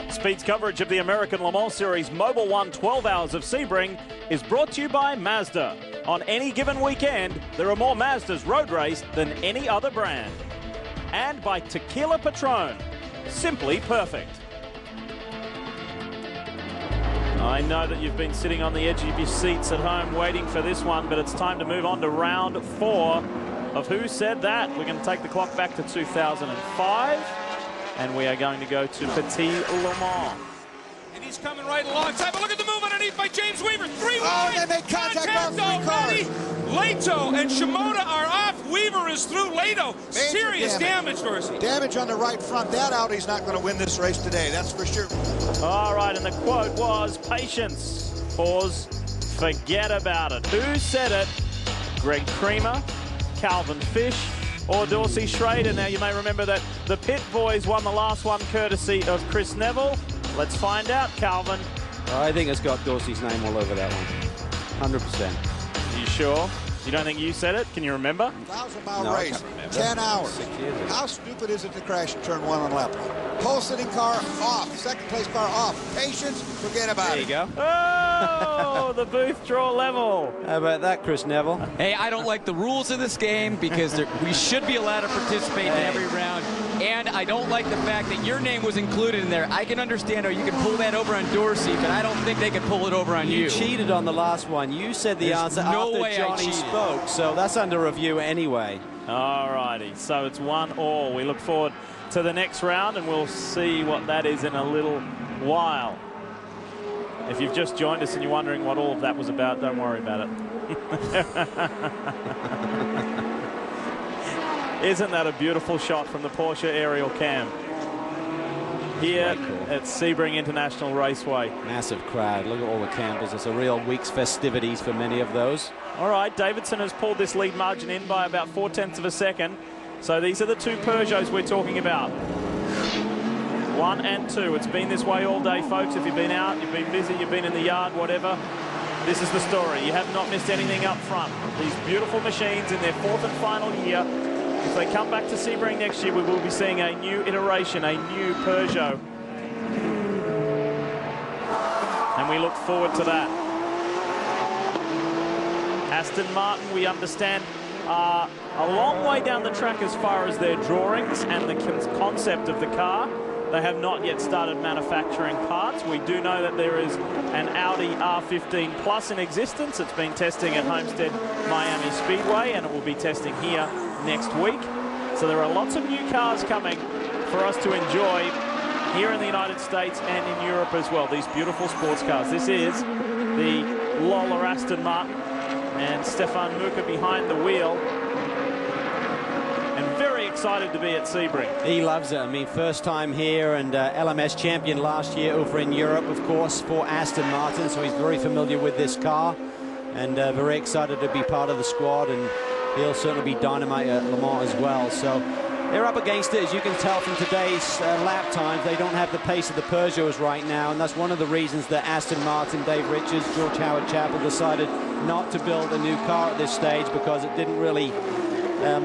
Speed's coverage of the American Le Mans Series Mobil 1 12 Hours of Sebring is brought to you by Mazda. On any given weekend, there are more Mazdas road race than any other brand. And by Tequila Patron, simply perfect. I know that you've been sitting on the edge of your seats at home waiting for this one, but it's time to move on to round 4 of Who Said That. We're going to take the clock back to 2005. And we are going to go to Petit Le Mans. And he's coming right alongside. But look at the move underneath by James Weaver. 3 wide. They make contact on 3 already. cars. Lato and Shimoda are off. Weaver is through. Lato, serious damage, Dorsey. Damage on the right front. That Audi's not going to win this race today. That's for sure. All right, and the quote was, patience, pause, forget about it. Who said it? Greg Creamer, Calvin Fish, or Dorsey Schrader. Now, you may remember that the Pit Boys won the last one courtesy of Chris Neville. Let's find out, Calvin. I think it's got Dorsey's name all over that one. 100%. Are you sure? You don't think you said it? Can you remember? 1,000-mile race, 10 hours. 6 years ago. How stupid is it to crash in turn 1 on lap 1? Pole sitting car off, second place car off. Patience, forget about it. There you go. Oh, the booth draw level. How about that, Chris Neville? Hey, I don't like the rules of this game because we should be allowed to participate in every round. And I don't like the fact that your name was included in there. I can understand how you can pull that over on Dorsey, but I don't think they could pull it over on you. You cheated on the last one. You said the answer after Johnny spoke, so that's under review anyway. All righty, so it's 1-1. We look forward to the next round, and we'll see what that is in a little while. If you've just joined us and you're wondering what all of that was about, don't worry about it. Isn't that a beautiful shot from the Porsche aerial cam? Here at Sebring International Raceway. Massive crowd. Look at all the campers. It's a real week's festivities for many of those. All right, Davidson has pulled this lead margin in by about 0.4 of a second. So these are the 2 Peugeots we're talking about. 1 and 2. It's been this way all day, folks. If you've been out, you've been busy, you've been in the yard, whatever, this is the story. You have not missed anything up front. These beautiful machines in their 4th and final year. If they come back to Sebring next year, we will be seeing a new iteration, a new Peugeot. And we look forward to that. Aston Martin, we understand, are a long way down the track as far as their drawings and the concept of the car. They have not yet started manufacturing parts. We do know that there is an Audi R15 Plus in existence. It's been testing at Homestead Miami Speedway, and it will be testing here next week. So there are lots of new cars coming for us to enjoy here in the United States and in Europe as well. These beautiful sports cars. This is the Lola Aston Martin, and Stefan Muka behind the wheel. And very excited to be at Sebring. He loves it. I mean, first time here, and LMS champion last year over in Europe, of course, for Aston Martin. So he's very familiar with this car, and very excited to be part of the squad. And he'll certainly be dynamite at Le Mans as well. So they're up against it, as you can tell from today's lap times. They don't have the pace of the Peugeots right now, and that's one of the reasons that Aston Martin, Dave Richards, George Howard Chappell decided not to build a new car at this stage, because it didn't really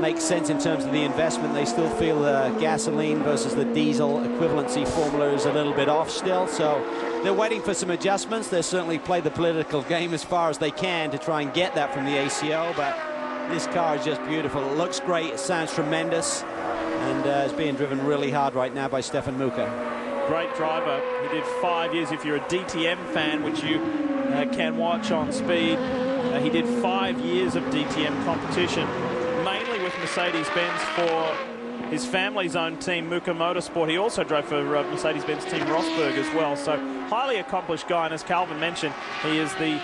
make sense in terms of the investment. They still feel the gasoline versus the diesel equivalency formula is a little bit off still, so they're waiting for some adjustments. They certainly play the political game as far as they can to try and get that from the ACO, but this car is just beautiful. It looks great, it sounds tremendous, and is being driven really hard right now by Stefan Muka. Great driver. He did 5 years, if you're a DTM fan, which you can watch on Speed. He did 5 years of DTM competition, mainly with Mercedes-Benz for his family's own team, Muka Motorsport. He also drove for Mercedes-Benz team Rosberg as well. So highly accomplished guy, and as Calvin mentioned, he is the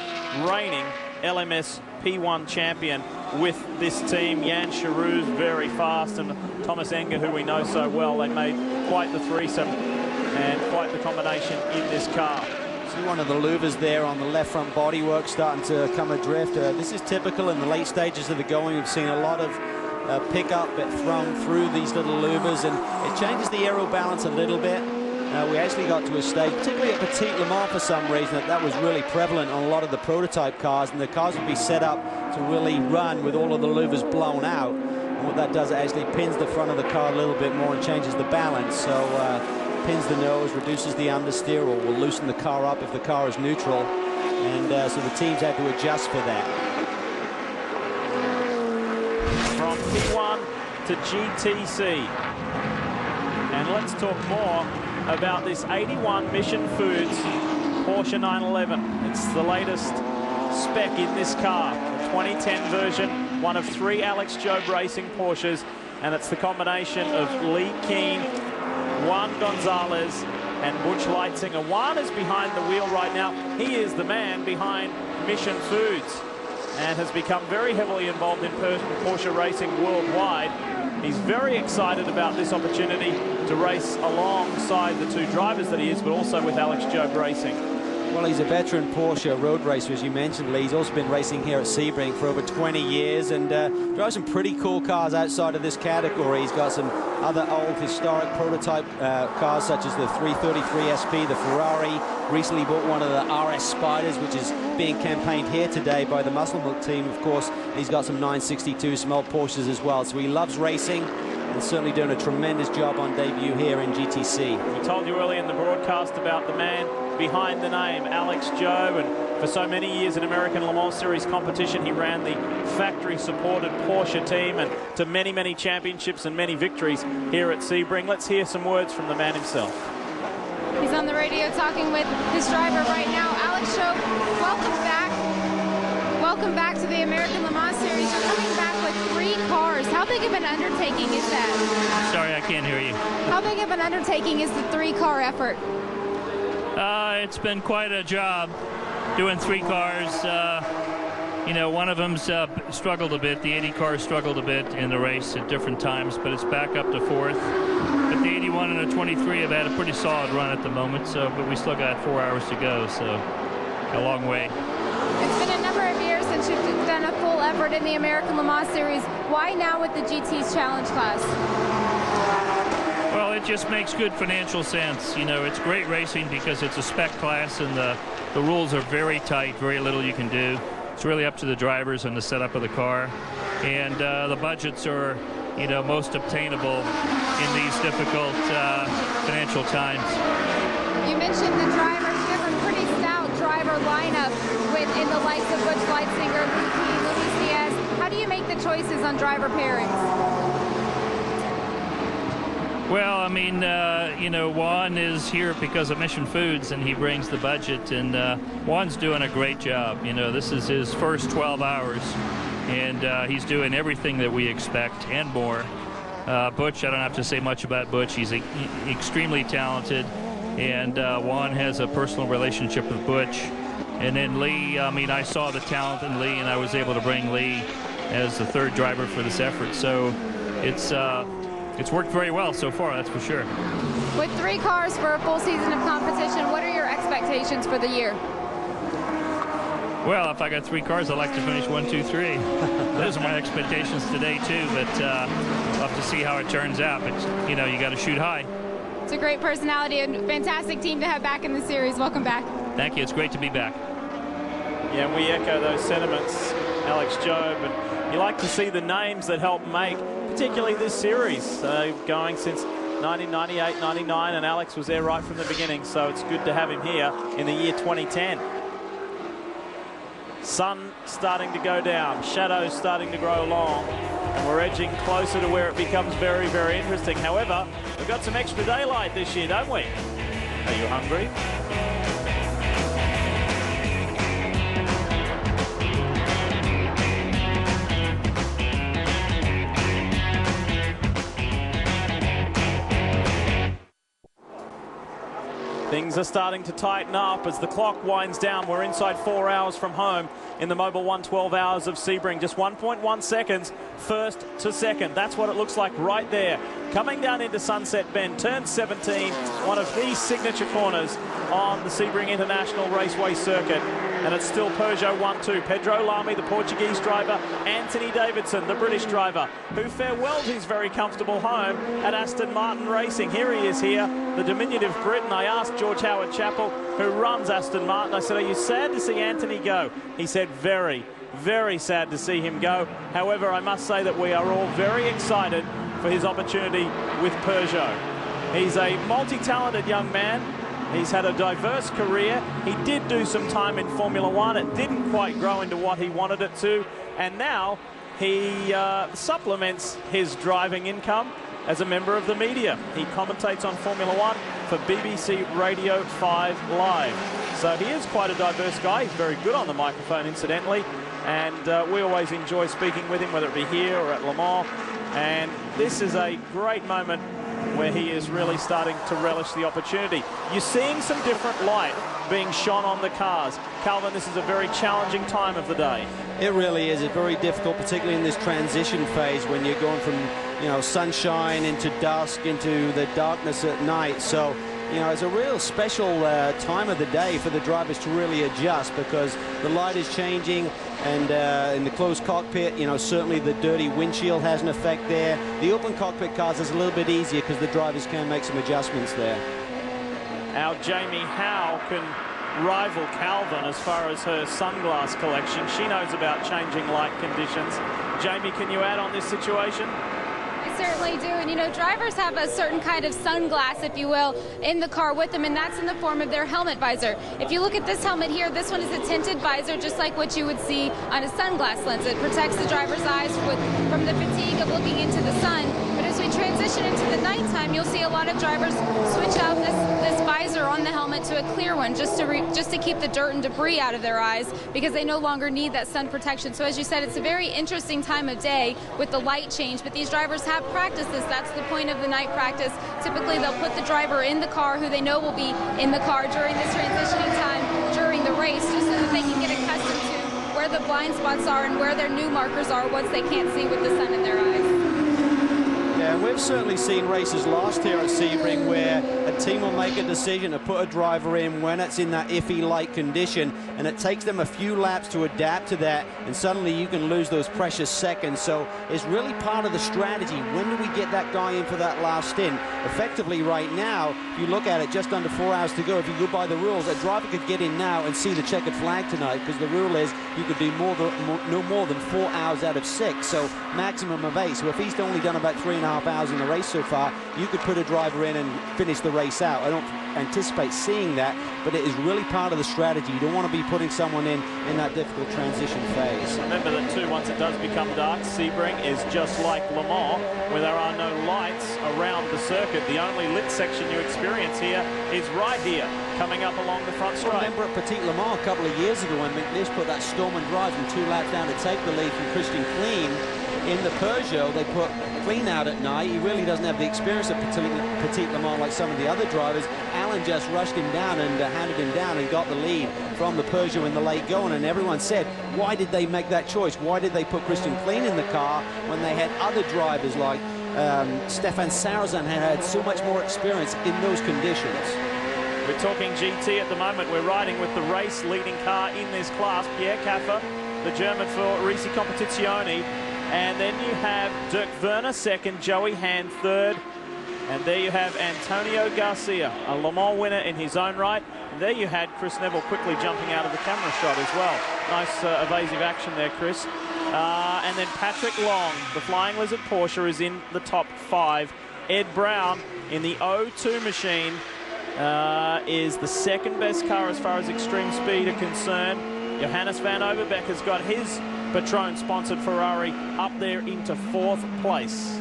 reigning LMS P1 champion with this team. Jan Charouz, very fast, and Thomas Enger, who we know so well. They made quite the threesome and quite the combination in this car. See one of the louvers there on the left front bodywork starting to come adrift. This is typical in the late stages of the going. We've seen a lot of pickup thrown through these little louvers, and it changes the aero balance a little bit. We actually got to a stage, particularly at Petit Le Mans for some reason, that was really prevalent on a lot of the prototype cars, and the cars would be set up to really run with all of the louvers blown out. And what that does, it actually pins the front of the car a little bit more and changes the balance. So pins the nose, reduces the understeer, or will loosen the car up if the car is neutral. And so the teams had to adjust for that. From P1 to GTC. And let's talk more about this 81 Mission Foods Porsche 911. It's the latest spec in this car, the 2010 version, one of 3 Alex Job Racing Porsches, and it's the combination of Lee Keane, Juan Gonzalez, and Butch Leitzinger. Juan is behind the wheel right now. He is the man behind Mission Foods and has become very heavily involved in Porsche racing worldwide. He's very excited about this opportunity to race alongside the 2 drivers that he is, but also with Alex Job Racing. Well, he's a veteran Porsche road racer, as you mentioned, Lee. He's also been racing here at Sebring for over 20 years and drives some pretty cool cars outside of this category. He's got some other old historic prototype cars, such as the 333 SP, the Ferrari. Recently bought one of the RS Spiders, which is being campaigned here today by the Muscle Milk team. Of course, he's got some 962 small Porsches as well. So he loves racing and certainly doing a tremendous job on debut here in GTC. We told you earlier in the broadcast about the man behind the name, Alex Job, and for so many years in American Le Mans Series competition, he ran the factory-supported Porsche team, and to many, many championships and many victories here at Sebring. Let's hear some words from the man himself. He's on the radio talking with his driver right now. Alex Job, welcome back. Welcome back to the American Le Mans Series. You're coming back with 3 cars. How big of an undertaking is that? Sorry, I can't hear you. How big of an undertaking is the 3-car effort? It's been quite a job doing 3 cars. You know, one of them's struggled a bit. The 80 car struggled a bit in the race at different times, but it's back up to 4th. But the 81 and the 23 have had a pretty solid run at the moment, so but we still got 4 hours to go, so a long way. It's been a number of years since you've done a full effort in the American Le Mans Series. Why now with the GT's Challenge class? Well, it just makes good financial sense. You know, it's great racing because it's a spec class and the rules are very tight, very little you can do. It's really up to the drivers and the setup of the car. And the budgets are, you know, most obtainable in these difficult financial times. You mentioned the drivers. You have a pretty stout driver lineup in the likes of Butch Leitzinger, Luis Diaz. How do you make the choices on driver pairings? Well, I mean, you know, Juan is here because of Mission Foods, and he brings the budget, and Juan's doing a great job. You know, this is his first 12 hours, and he's doing everything that we expect and more. Butch, I don't have to say much about Butch. He's extremely talented, and Juan has a personal relationship with Butch. And then Lee, I mean, I saw the talent in Lee, and I was able to bring Lee as the 3rd driver for this effort. So it's worked very well so far, that's for sure. With 3 cars for a full season of competition, what are your expectations for the year? Well, if I got 3 cars, I'd like to finish 1, 2, 3. Those are my expectations today, too, but I'll have to see how it turns out. But, you know, you got to shoot high. It's a great personality and fantastic team to have back in the series. Welcome back. Thank you. It's great to be back. Yeah, and we echo those sentiments, Alex Job. And you like to see the names that help make, particularly this series, going since 1998, 99, and Alex was there right from the beginning, so it's good to have him here in the year 2010. Sun starting to go down, shadows starting to grow long, and we're edging closer to where it becomes very, very interesting. However, we've got some extra daylight this year, don't we? Are you hungry? things are starting to tighten up as the clock winds down. We're inside 4 hours from home in the Mobil 1 12 Hours of Sebring. Just 1.1 seconds first to second. That's what it looks like right there. Coming down into Sunset Bend, turn 17, one of the signature corners on the Sebring International Raceway circuit. And it's still Peugeot 1-2. Pedro Lamy, the Portuguese driver, Anthony Davidson, the British driver, who farewelled his very comfortable home at Aston Martin Racing. Here he is here, the diminutive Brit, and I asked George Howard Chappell, who runs Aston Martin, I said, are you sad to see Anthony go? He said, very, very sad to see him go. However, I must say that we are all very excited for his opportunity with Peugeot. He's a multi-talented young man. He's had a diverse career. He did do some time in Formula One. It didn't quite grow into what he wanted it to. And now he supplements his driving income as a member of the media. He commentates on Formula One for BBC Radio 5 Live. So he is quite a diverse guy. He's very good on the microphone, incidentally. And we always enjoy speaking with him, whether it be here or at Le Mans. And this is a great moment where he is really starting to relish the opportunity. You're seeing some different light being shone on the cars. Calvin, this is a very challenging time of the day. It really is. It's very difficult, particularly in this transition phase when you're going from, you know, sunshine into dusk into the darkness at night. So, you know, it's a real special time of the day for the drivers to really adjust, because the light is changing, and in the closed cockpit, you know, certainly the dirty windshield has an effect there. The open cockpit cars is a little bit easier because the drivers can make some adjustments there. Our Jamie Howe can rival Calvin as far as her sunglass collection. She knows about changing light conditions. Jamie, can you add on this situation? Certainly do, and you know, drivers have a certain kind of sunglass, if you will, in the car with them, and that's in the form of their helmet visor. If you look at this helmet here, this one is a tinted visor, just like what you would see on a sunglass lens. It protects the driver's eyes from the fatigue of looking into the sun. But as we transition into the nighttime, you'll see a lot of drivers switch out this visor on the helmet to a clear one, just to keep the dirt and debris out of their eyes, because they no longer need that sun protection. So as you said, it's a very interesting time of day with the light change, but these drivers have practice this. That's the point of the night practice. Typically, they'll put the driver in the car who they know will be in the car during this transitioning time during the race, just so that they can get accustomed to where the blind spots are and where their new markers are once they can't see with the sun in their eyes. Yeah, we've certainly seen races lost here at Sebring where a team will make a decision to put a driver in when it's in that iffy light condition, and it takes them a few laps to adapt to that, and suddenly you can lose those precious seconds. So it's really part of the strategy. When do we get that guy in for that last stint? Effectively right now, if you look at it, just under 4 hours to go, if you go by the rules, a driver could get in now and see the checkered flag tonight, because the rule is you could do no more than 4 hours out of 6, so maximum of 8. So if he's only done about 3.5 hours in the race so far, you could put a driver in and finish the race out. I don't anticipate seeing that, but it is really part of the strategy. You don't want to be putting someone in that difficult transition phase. Remember that too, once it does become dark, Sebring is just like Le Mans, where there are no lights around the circuit. The only lit section you experience here is right here, coming up along the front straight. I remember at Petit Le Mans a couple of years ago when McNish put that storm and drive from 2 laps down to take the lead from Christian Clean. In the Peugeot, they put Clean out at night. He really doesn't have the experience of Petit Le Mans like some of the other drivers. Alan just rushed him down and handed him down and got the lead from the Peugeot in the late going. And everyone said, why did they make that choice? Why did they put Christian Clean in the car when they had other drivers like Stefan Sarazan had so much more experience in those conditions? We're talking GT at the moment. We're riding with the race leading car in this class, Pierre Caffer, the German for Risi Competizione. And then you have Dirk Werner second, Joey Hand third. And there you have Antonio Garcia, a Le Mans winner in his own right. And there you had Chris Neville quickly jumping out of the camera shot as well. Nice evasive action there, Chris. And then Patrick Long, the Flying Lizard Porsche, is in the top 5. Ed Brown in the O2 machine is the second best car as far as extreme speed are concerned. Johannes van Overbeek has got his Patron-sponsored Ferrari up there into 4th place.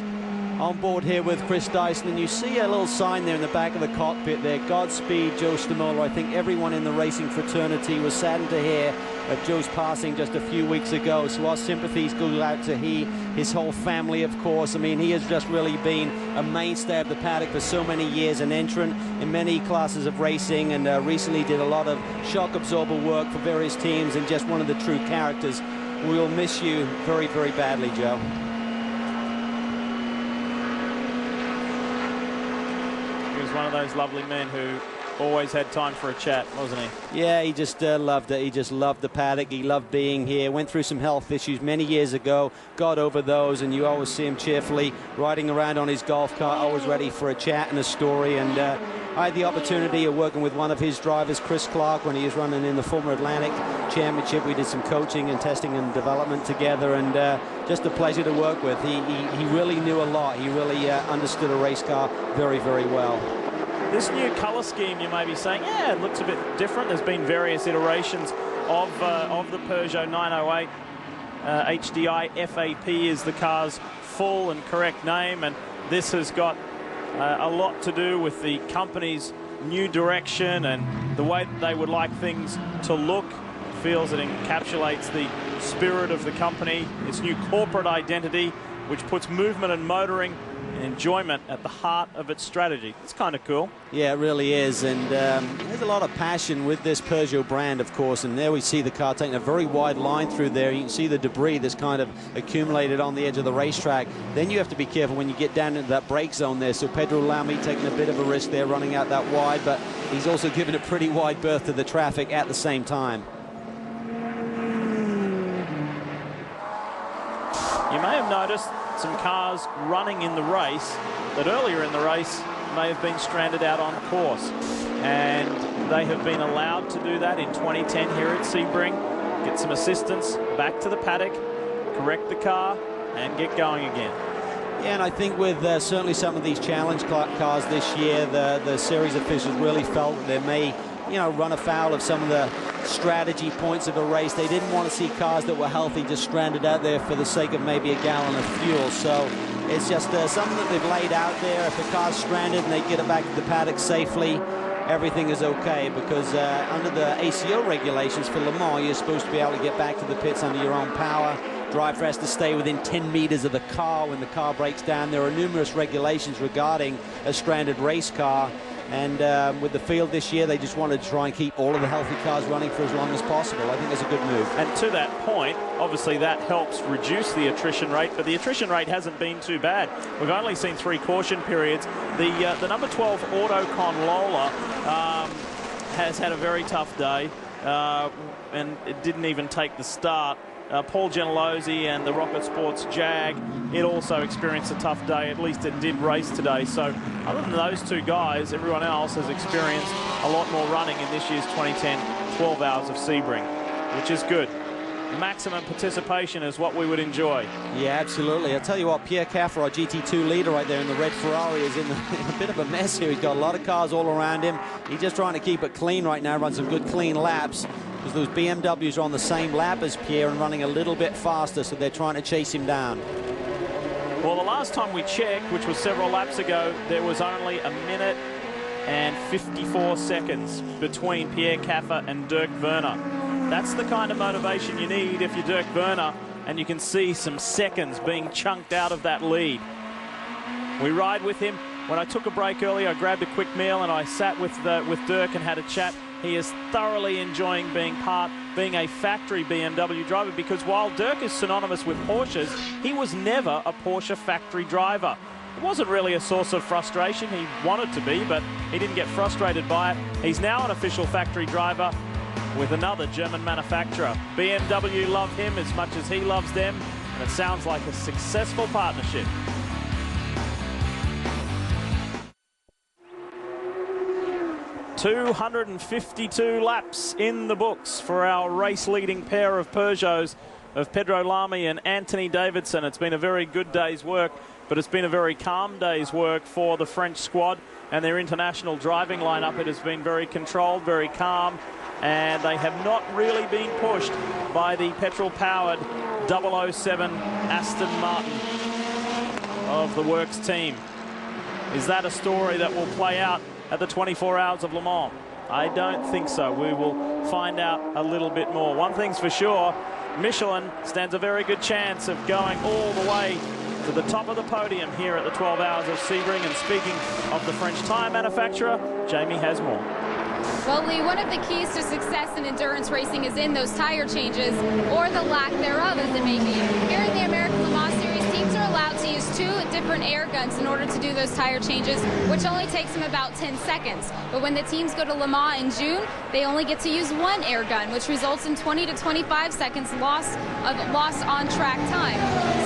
on board here with Chris Dyson, and you see a little sign there in the back of the cockpit there, Godspeed Joe Stamola. I think everyone in the racing fraternity was saddened to hear of Joe's passing just a few weeks ago, so our sympathies go out to his whole family, of course. I mean, he has just really been a mainstay of the paddock for so many years, an entrant in many classes of racing, and recently did a lot of shock absorber work for various teams, and just one of the true characters. We will miss you very, very badly, Joe. He was one of those lovely men who always had time for a chat, wasn't he? Yeah, he just loved it. He just loved the paddock. He loved being here. Went through some health issues many years ago, got over those, and you always see him cheerfully riding around on his golf cart, always ready for a chat and a story. And I had the opportunity of working with one of his drivers, Chris Clark, when he was running in the former Atlantic Championship. We did some coaching and testing and development together, and just a pleasure to work with. He really knew a lot. He really understood a race car very, very well. This new colour scheme, you may be saying, yeah, it looks a bit different. There's been various iterations of the Peugeot 908. HDI FAP is the car's full and correct name, and this has got a lot to do with the company's new direction and the way that they would like things to look. It feels it encapsulates the spirit of the company, its new corporate identity, which puts movement and motoring and enjoyment at the heart of its strategy. It's kind of cool. Yeah, it really is, and there's a lot of passion with this Peugeot brand, of course, and there we see the car taking a very wide line through there. You can see the debris that's kind of accumulated on the edge of the racetrack. Then you have to be careful when you get down into that brake zone there. So Pedro Lamy taking a bit of a risk there, running out that wide, but he's also given a pretty wide berth to the traffic at the same time. You may have noticed some cars running in the race that earlier in the race may have been stranded out on course, and they have been allowed to do that in 2010 here at Sebring, get some assistance back to the paddock, correct the car, and get going again. Yeah, and I think with certainly some of these challenge cars this year, the series officials really felt that they may, you know, run afoul of some of the strategy points of a race. They didn't want to see cars that were healthy just stranded out there for the sake of maybe a gallon of fuel. So it's just something that they've laid out there. If a car's stranded and they get it back to the paddock safely, everything is okay, because under the ACO regulations for Le Mans, you're supposed to be able to get back to the pits under your own power. Driver has to stay within 10 meters of the car when the car breaks down. There are numerous regulations regarding a stranded race car. And with the field this year, they just wanted to try and keep all of the healthy cars running for as long as possible. I think that's a good move. And to that point, obviously that helps reduce the attrition rate, but the attrition rate hasn't been too bad. We've only seen 3 caution periods. The number 12 Autocon Lola has had a very tough day, and it didn't even take the start. Paul Gentilozzi and the Rocket Sports Jag, it also experienced a tough day. At least it did race today. So other than those two guys, everyone else has experienced a lot more running in this year's 2010 12 Hours of Sebring, which is good. Maximum participation is what we would enjoy. Yeah, absolutely. I'll tell you what, Pierre Caffer, our GT2 leader right there in the red Ferrari, is in a bit of a mess here. He's got a lot of cars all around him. He's just trying to keep it clean right now, run some good clean laps, because those BMWs are on the same lap as Pierre and running a little bit faster, so they're trying to chase him down. Well, the last time we checked, which was several laps ago, there was only 1 minute and 54 seconds between Pierre Caffer and Dirk Werner. That's the kind of motivation you need if you're Dirk Werner, and you can see some seconds being chunked out of that lead. We ride with him. When I took a break earlier, I grabbed a quick meal and I sat with Dirk and had a chat. He is thoroughly enjoying being a factory BMW driver, because while Dirk is synonymous with Porsches, he was never a Porsche factory driver. It wasn't really a source of frustration. He wanted to be, but he didn't get frustrated by it. He's now an official factory driver with another German manufacturer. BMW love him as much as he loves them, and it sounds like a successful partnership. $252 laps in the books for our race-leading pair of Peugeots of Pedro Lamy and Anthony Davidson. It's been a very good day's work, but it's been a very calm day's work for the French squad and their international driving lineup. It has been very controlled, very calm, and they have not really been pushed by the petrol-powered 007 Aston Martin. of the Works team. Is that a story that will play out at the 24 Hours of Le Mans? I don't think so. We will find out a little bit more. One thing's for sure, Michelin stands a very good chance of going all the way to the top of the podium here at the 12 Hours of Sebring. And speaking of the French tyre manufacturer, Jamie has more. Well, Lee, one of the keys to success in endurance racing is in those tire changes, or the lack thereof, as it may be. Here in the American Le Mans Series, teams are allowed to use 2 different air guns in order to do those tire changes, which only takes them about 10 seconds. But when the teams go to Le Mans in June, they only get to use 1 air gun, which results in 20 to 25 seconds loss on track time.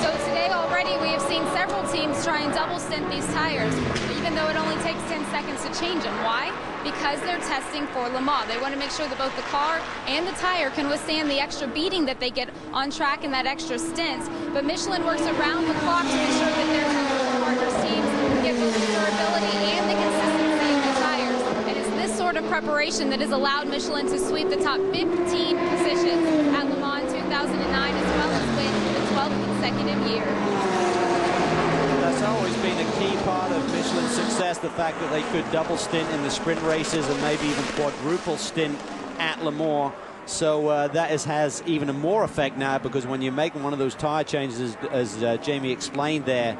So today already we have seen several teams try and double stint these tires, even though it only takes 10 seconds to change them. Why? Because they're testing for Le Mans. They want to make sure that both the car and the tire can withstand the extra beating that they get on track and that extra stint. But Michelin works around the clock to ensure that their partners teams get both the durability and the consistency of the tires. And it's this sort of preparation that has allowed Michelin to sweep the top 15 positions at Le Mans 2009, as well as win the 12th consecutive year. That's always been a key part of Michelin's success, the fact that they could double stint in the sprint races and maybe even quadruple stint at Le Mans. So that has even a more effect now, because when you're making one of those tire changes, as Jamie explained there,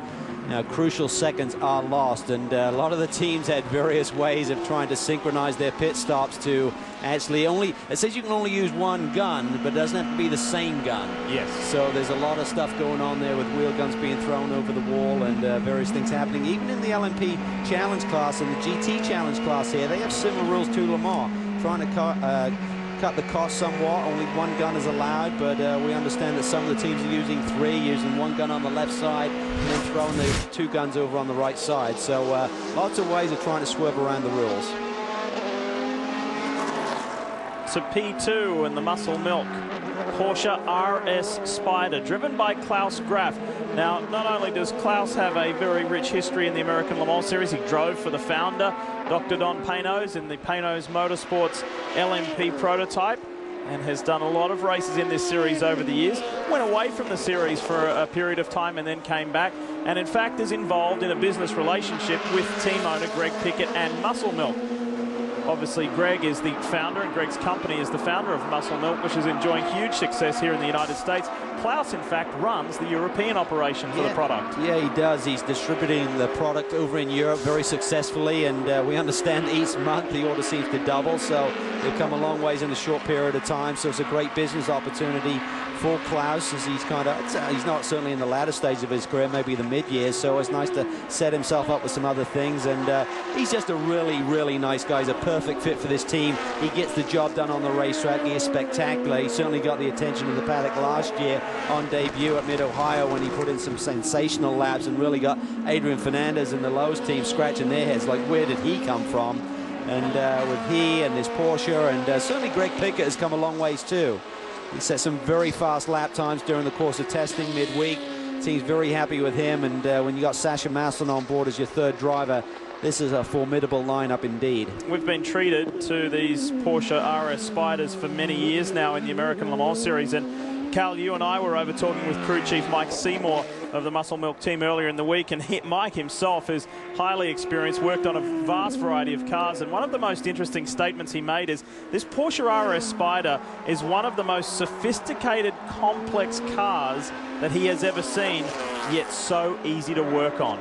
crucial seconds are lost, and a lot of the teams had various ways of trying to synchronize their pit stops to actually it says you can only use 1 gun, but it doesn't have to be the same gun. Yes. So there's a lot of stuff going on there with wheel guns being thrown over the wall and various things happening. Even in the LMP Challenge class and the GT Challenge class here, they have similar rules to Le Mans, trying to cut the cost somewhat. Only 1 gun is allowed, but we understand that some of the teams are using 3, using 1 gun on the left side and then throwing the 2 guns over on the right side. So lots of ways of trying to swerve around the rules. To P2 and the Muscle Milk Porsche RS Spider, driven by Klaus Graf. Now, not only does Klaus have a very rich history in the American Le Mans Series, he drove for the founder, Dr. Don Paynos, in the Paynos Motorsports LMP prototype, and has done a lot of races in this series over the years. Went away from the series for a period of time and then came back, and in fact is involved in a business relationship with team owner Greg Pickett and Muscle Milk. Obviously, Greg is the founder, and Greg's company is the founder of Muscle Milk, which is enjoying huge success here in the United States. Klaus, in fact, runs the European operation for the product. Yeah, he does. He's distributing the product over in Europe very successfully, and we understand each month the order seems to double, so they've come a long ways in a short period of time. So it's a great business opportunity for Klaus, as he's he's not certainly in the latter stage of his career, maybe the mid-years, so it's nice to set himself up with some other things. And he's just a really, really nice guy. He's a perfect fit for this team. He gets the job done on the racetrack. He is spectacular. He certainly got the attention of the paddock last year on debut at Mid-Ohio, when he put in some sensational laps and really got Adrian Fernandez and the Lowe's team scratching their heads like, where did he come from? And with he and his Porsche, and certainly Greg Pickett has come a long ways too. He set some very fast lap times during the course of testing midweek. Team's very happy with him, and when you got Sasha Maslin on board as your 3rd driver, this is a formidable lineup indeed. We've been treated to these Porsche RS Spiders for many years now in the American Le Mans Series, and Cal, you and I were over talking with crew chief Mike Seymour of the Muscle Milk team earlier in the week, and Mike himself is highly experienced, worked on a vast variety of cars, and one of the most interesting statements he made is this Porsche RS Spider is one of the most sophisticated, complex cars that he has ever seen, yet so easy to work on.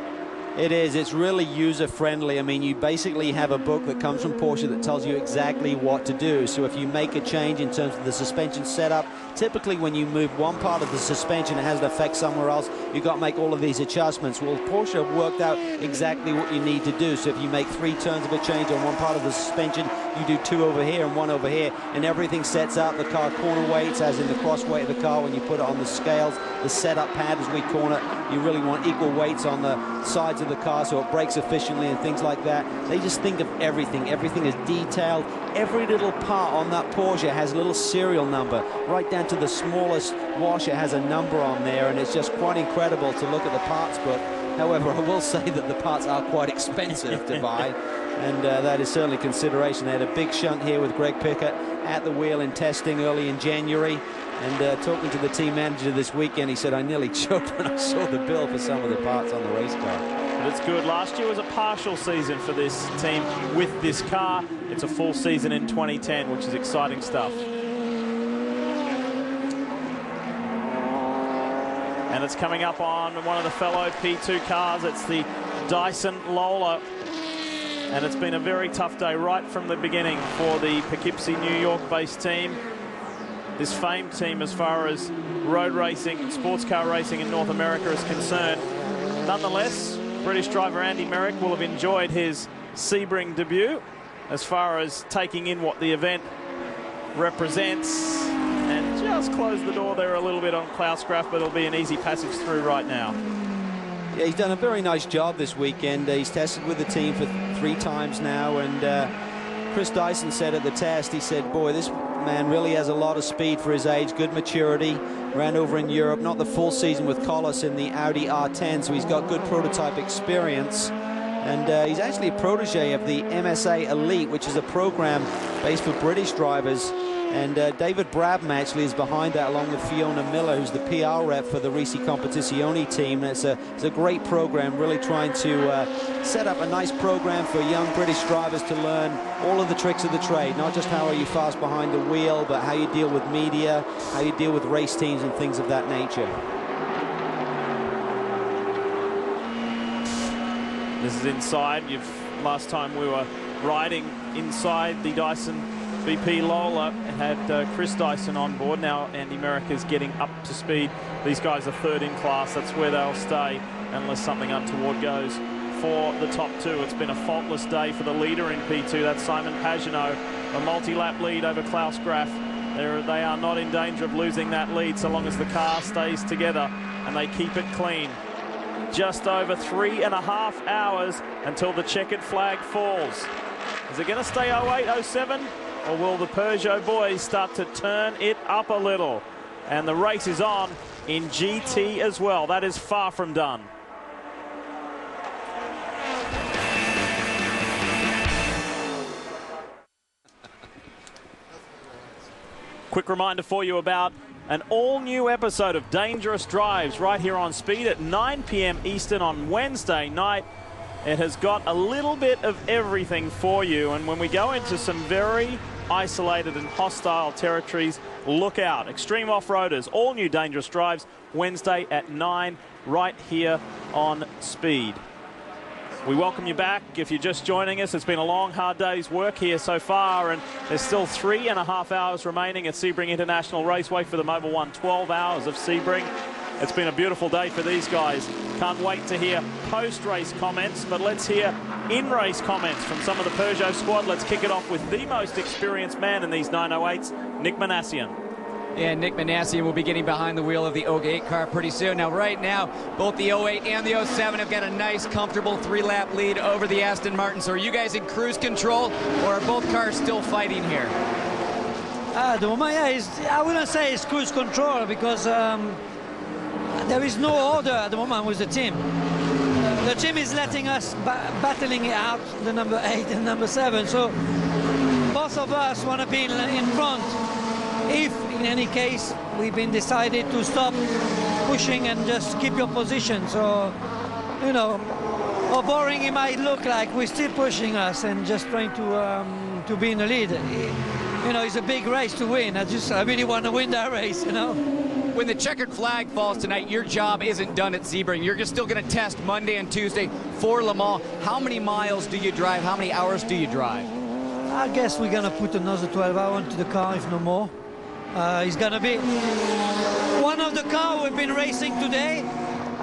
It is. It's really user-friendly. I mean, you basically have a book that comes from Porsche that tells you exactly what to do. So if you make a change in terms of the suspension setup, typically when you move one part of the suspension, it has an effect somewhere else. You've got to make all of these adjustments. Well, Porsche have worked out exactly what you need to do. So if you make 3 turns of a change on one part of the suspension, you do 2 over here and 1 over here, and everything sets out the car corner weights, as in the cross weight of the car when you put it on the scales, the setup pad, as we call it. You really want equal weights on the sides of the car so it brakes efficiently and things like that. They just think of everything. Everything is detailed. Every little part on that Porsche has a little serial number. Right down to the smallest washer has a number on there, and it's just quite incredible to look at the parts book However, I will say that the parts are quite expensive to buy, and that is certainly consideration. They had a big shunt here with Greg Pickett at the wheel in testing early in January, and talking to the team manager this weekend, he said, I nearly choked when I saw the bill for some of the parts on the race car. But it's good. Last year was a partial season for this team with this car. It's a full season in 2010, which is exciting stuff. And it's coming up on one of the fellow P2 cars. It's the Dyson Lola. And it's been a very tough day right from the beginning for the Poughkeepsie, New York-based team. This famed team as far as road racing, sports car racing in North America is concerned. Nonetheless, British driver Andy Merrick will have enjoyed his Sebring debut as far as taking in what the event represents. And just close the door there a little bit on Klausgraff, but it'll be an easy passage through right now. Yeah, he's done a very nice job this weekend. He's tested with the team for 3 times now, and Chris Dyson said at the test, he said, boy, this man really has a lot of speed for his age, good maturity, ran over in Europe, not the full season with Collis in the Audi R10, so he's got good prototype experience. And he's actually a protege of the MSA Elite, which is a program based for British drivers. And David Brabham actually is behind that, along with Fiona Miller, who's the PR rep for the Risi Competizione team. And it's a great program, really trying to set up a nice program for young British drivers to learn all of the tricks of the trade, not just how are you fast behind the wheel, but how you deal with media, how you deal with race teams and things of that nature. This is inside. Last time we were riding inside the Dyson VP Lola, had Chris Dyson on board. Now Andy Merrick is getting up to speed. These guys are 3rd in class. That's where they'll stay unless something untoward goes for the top 2. It's been a faultless day for the leader in P2. That's Simon Pagenaud, a multi-lap lead over Klausgraff. They are not in danger of losing that lead so long as the car stays together and they keep it clean. Just over 3.5 hours until the checkered flag falls. Is it going to stay 08, 07? Or will the Peugeot boys start to turn it up a little? And the race is on in GT as well. That is far from done. Quick reminder for you about an all-new episode of Dangerous Drives right here on Speed at 9 p.m. Eastern on Wednesday night. It has got a little bit of everything for you, and when we go into some very isolated and hostile territories, look out. Extreme Off-Roaders, all new Dangerous Drives, Wednesday at 9 right here on Speed. We welcome you back. If you're just joining us, it's been a long, hard day's work here so far, and there's still 3.5 hours remaining at Sebring International Raceway for the Mobil 1 12 hours of Sebring. It's been a beautiful day for these guys. Can't wait to hear post-race comments, but let's hear in-race comments from some of the Peugeot squad. Let's kick it off with the most experienced man in these 908s, Nick Manassian. Yeah, Nick Manassian will be getting behind the wheel of the 08 car pretty soon. Now, right now, both the 08 and the 07 have got a nice, comfortable 3-lap lead over the Aston Martin. So are you guys in cruise control, or are both cars still fighting here? At the moment, yeah, I wouldn't say it's cruise control because there is no order at the moment with the team. The team is letting us battling it out, the number 8 and number 7. So both of us want to be in front. If in any case we've been decided to stop pushing and just keep your position. So, you know, how boring it might look like, we're still pushing us and just trying to be in the lead. You know, it's a big race to win. I really want to win that race, you know. When the checkered flag falls tonight, your job isn't done at Sebring. You're just still going to test Monday and Tuesday for Le Mans. How many miles do you drive? How many hours do you drive? I guess we're going to put another 12 hours into the car, if no more. It's going to be one of the cars we've been racing today.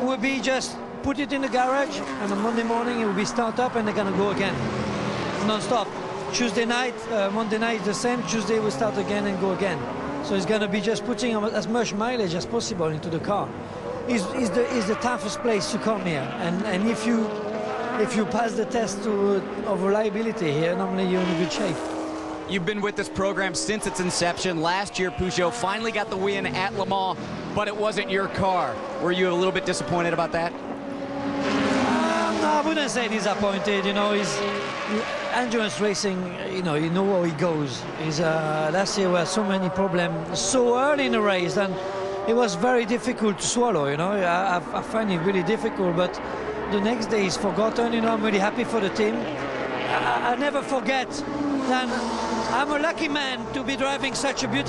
Will be just put it in the garage, and on Monday morning it will be start up and they're going to go again, non-stop. Tuesday night, Monday night the same. Tuesday we start again and go again. So it's going to be just putting as much mileage as possible into the car. It's the toughest place to come here, and if you pass the test of reliability here, normally you're in good shape. You've been with this program since its inception. Last year, Peugeot finally got the win at Le Mans, but it wasn't your car. Were you a little bit disappointed about that? No, I wouldn't say disappointed. Endurance racing, you know how it goes. Last year was so many problems so early in the race, and it was very difficult to swallow. I find it really difficult, but the next day is forgotten. I'm really happy for the team. I never forget that I'm a lucky man to be driving such a beautiful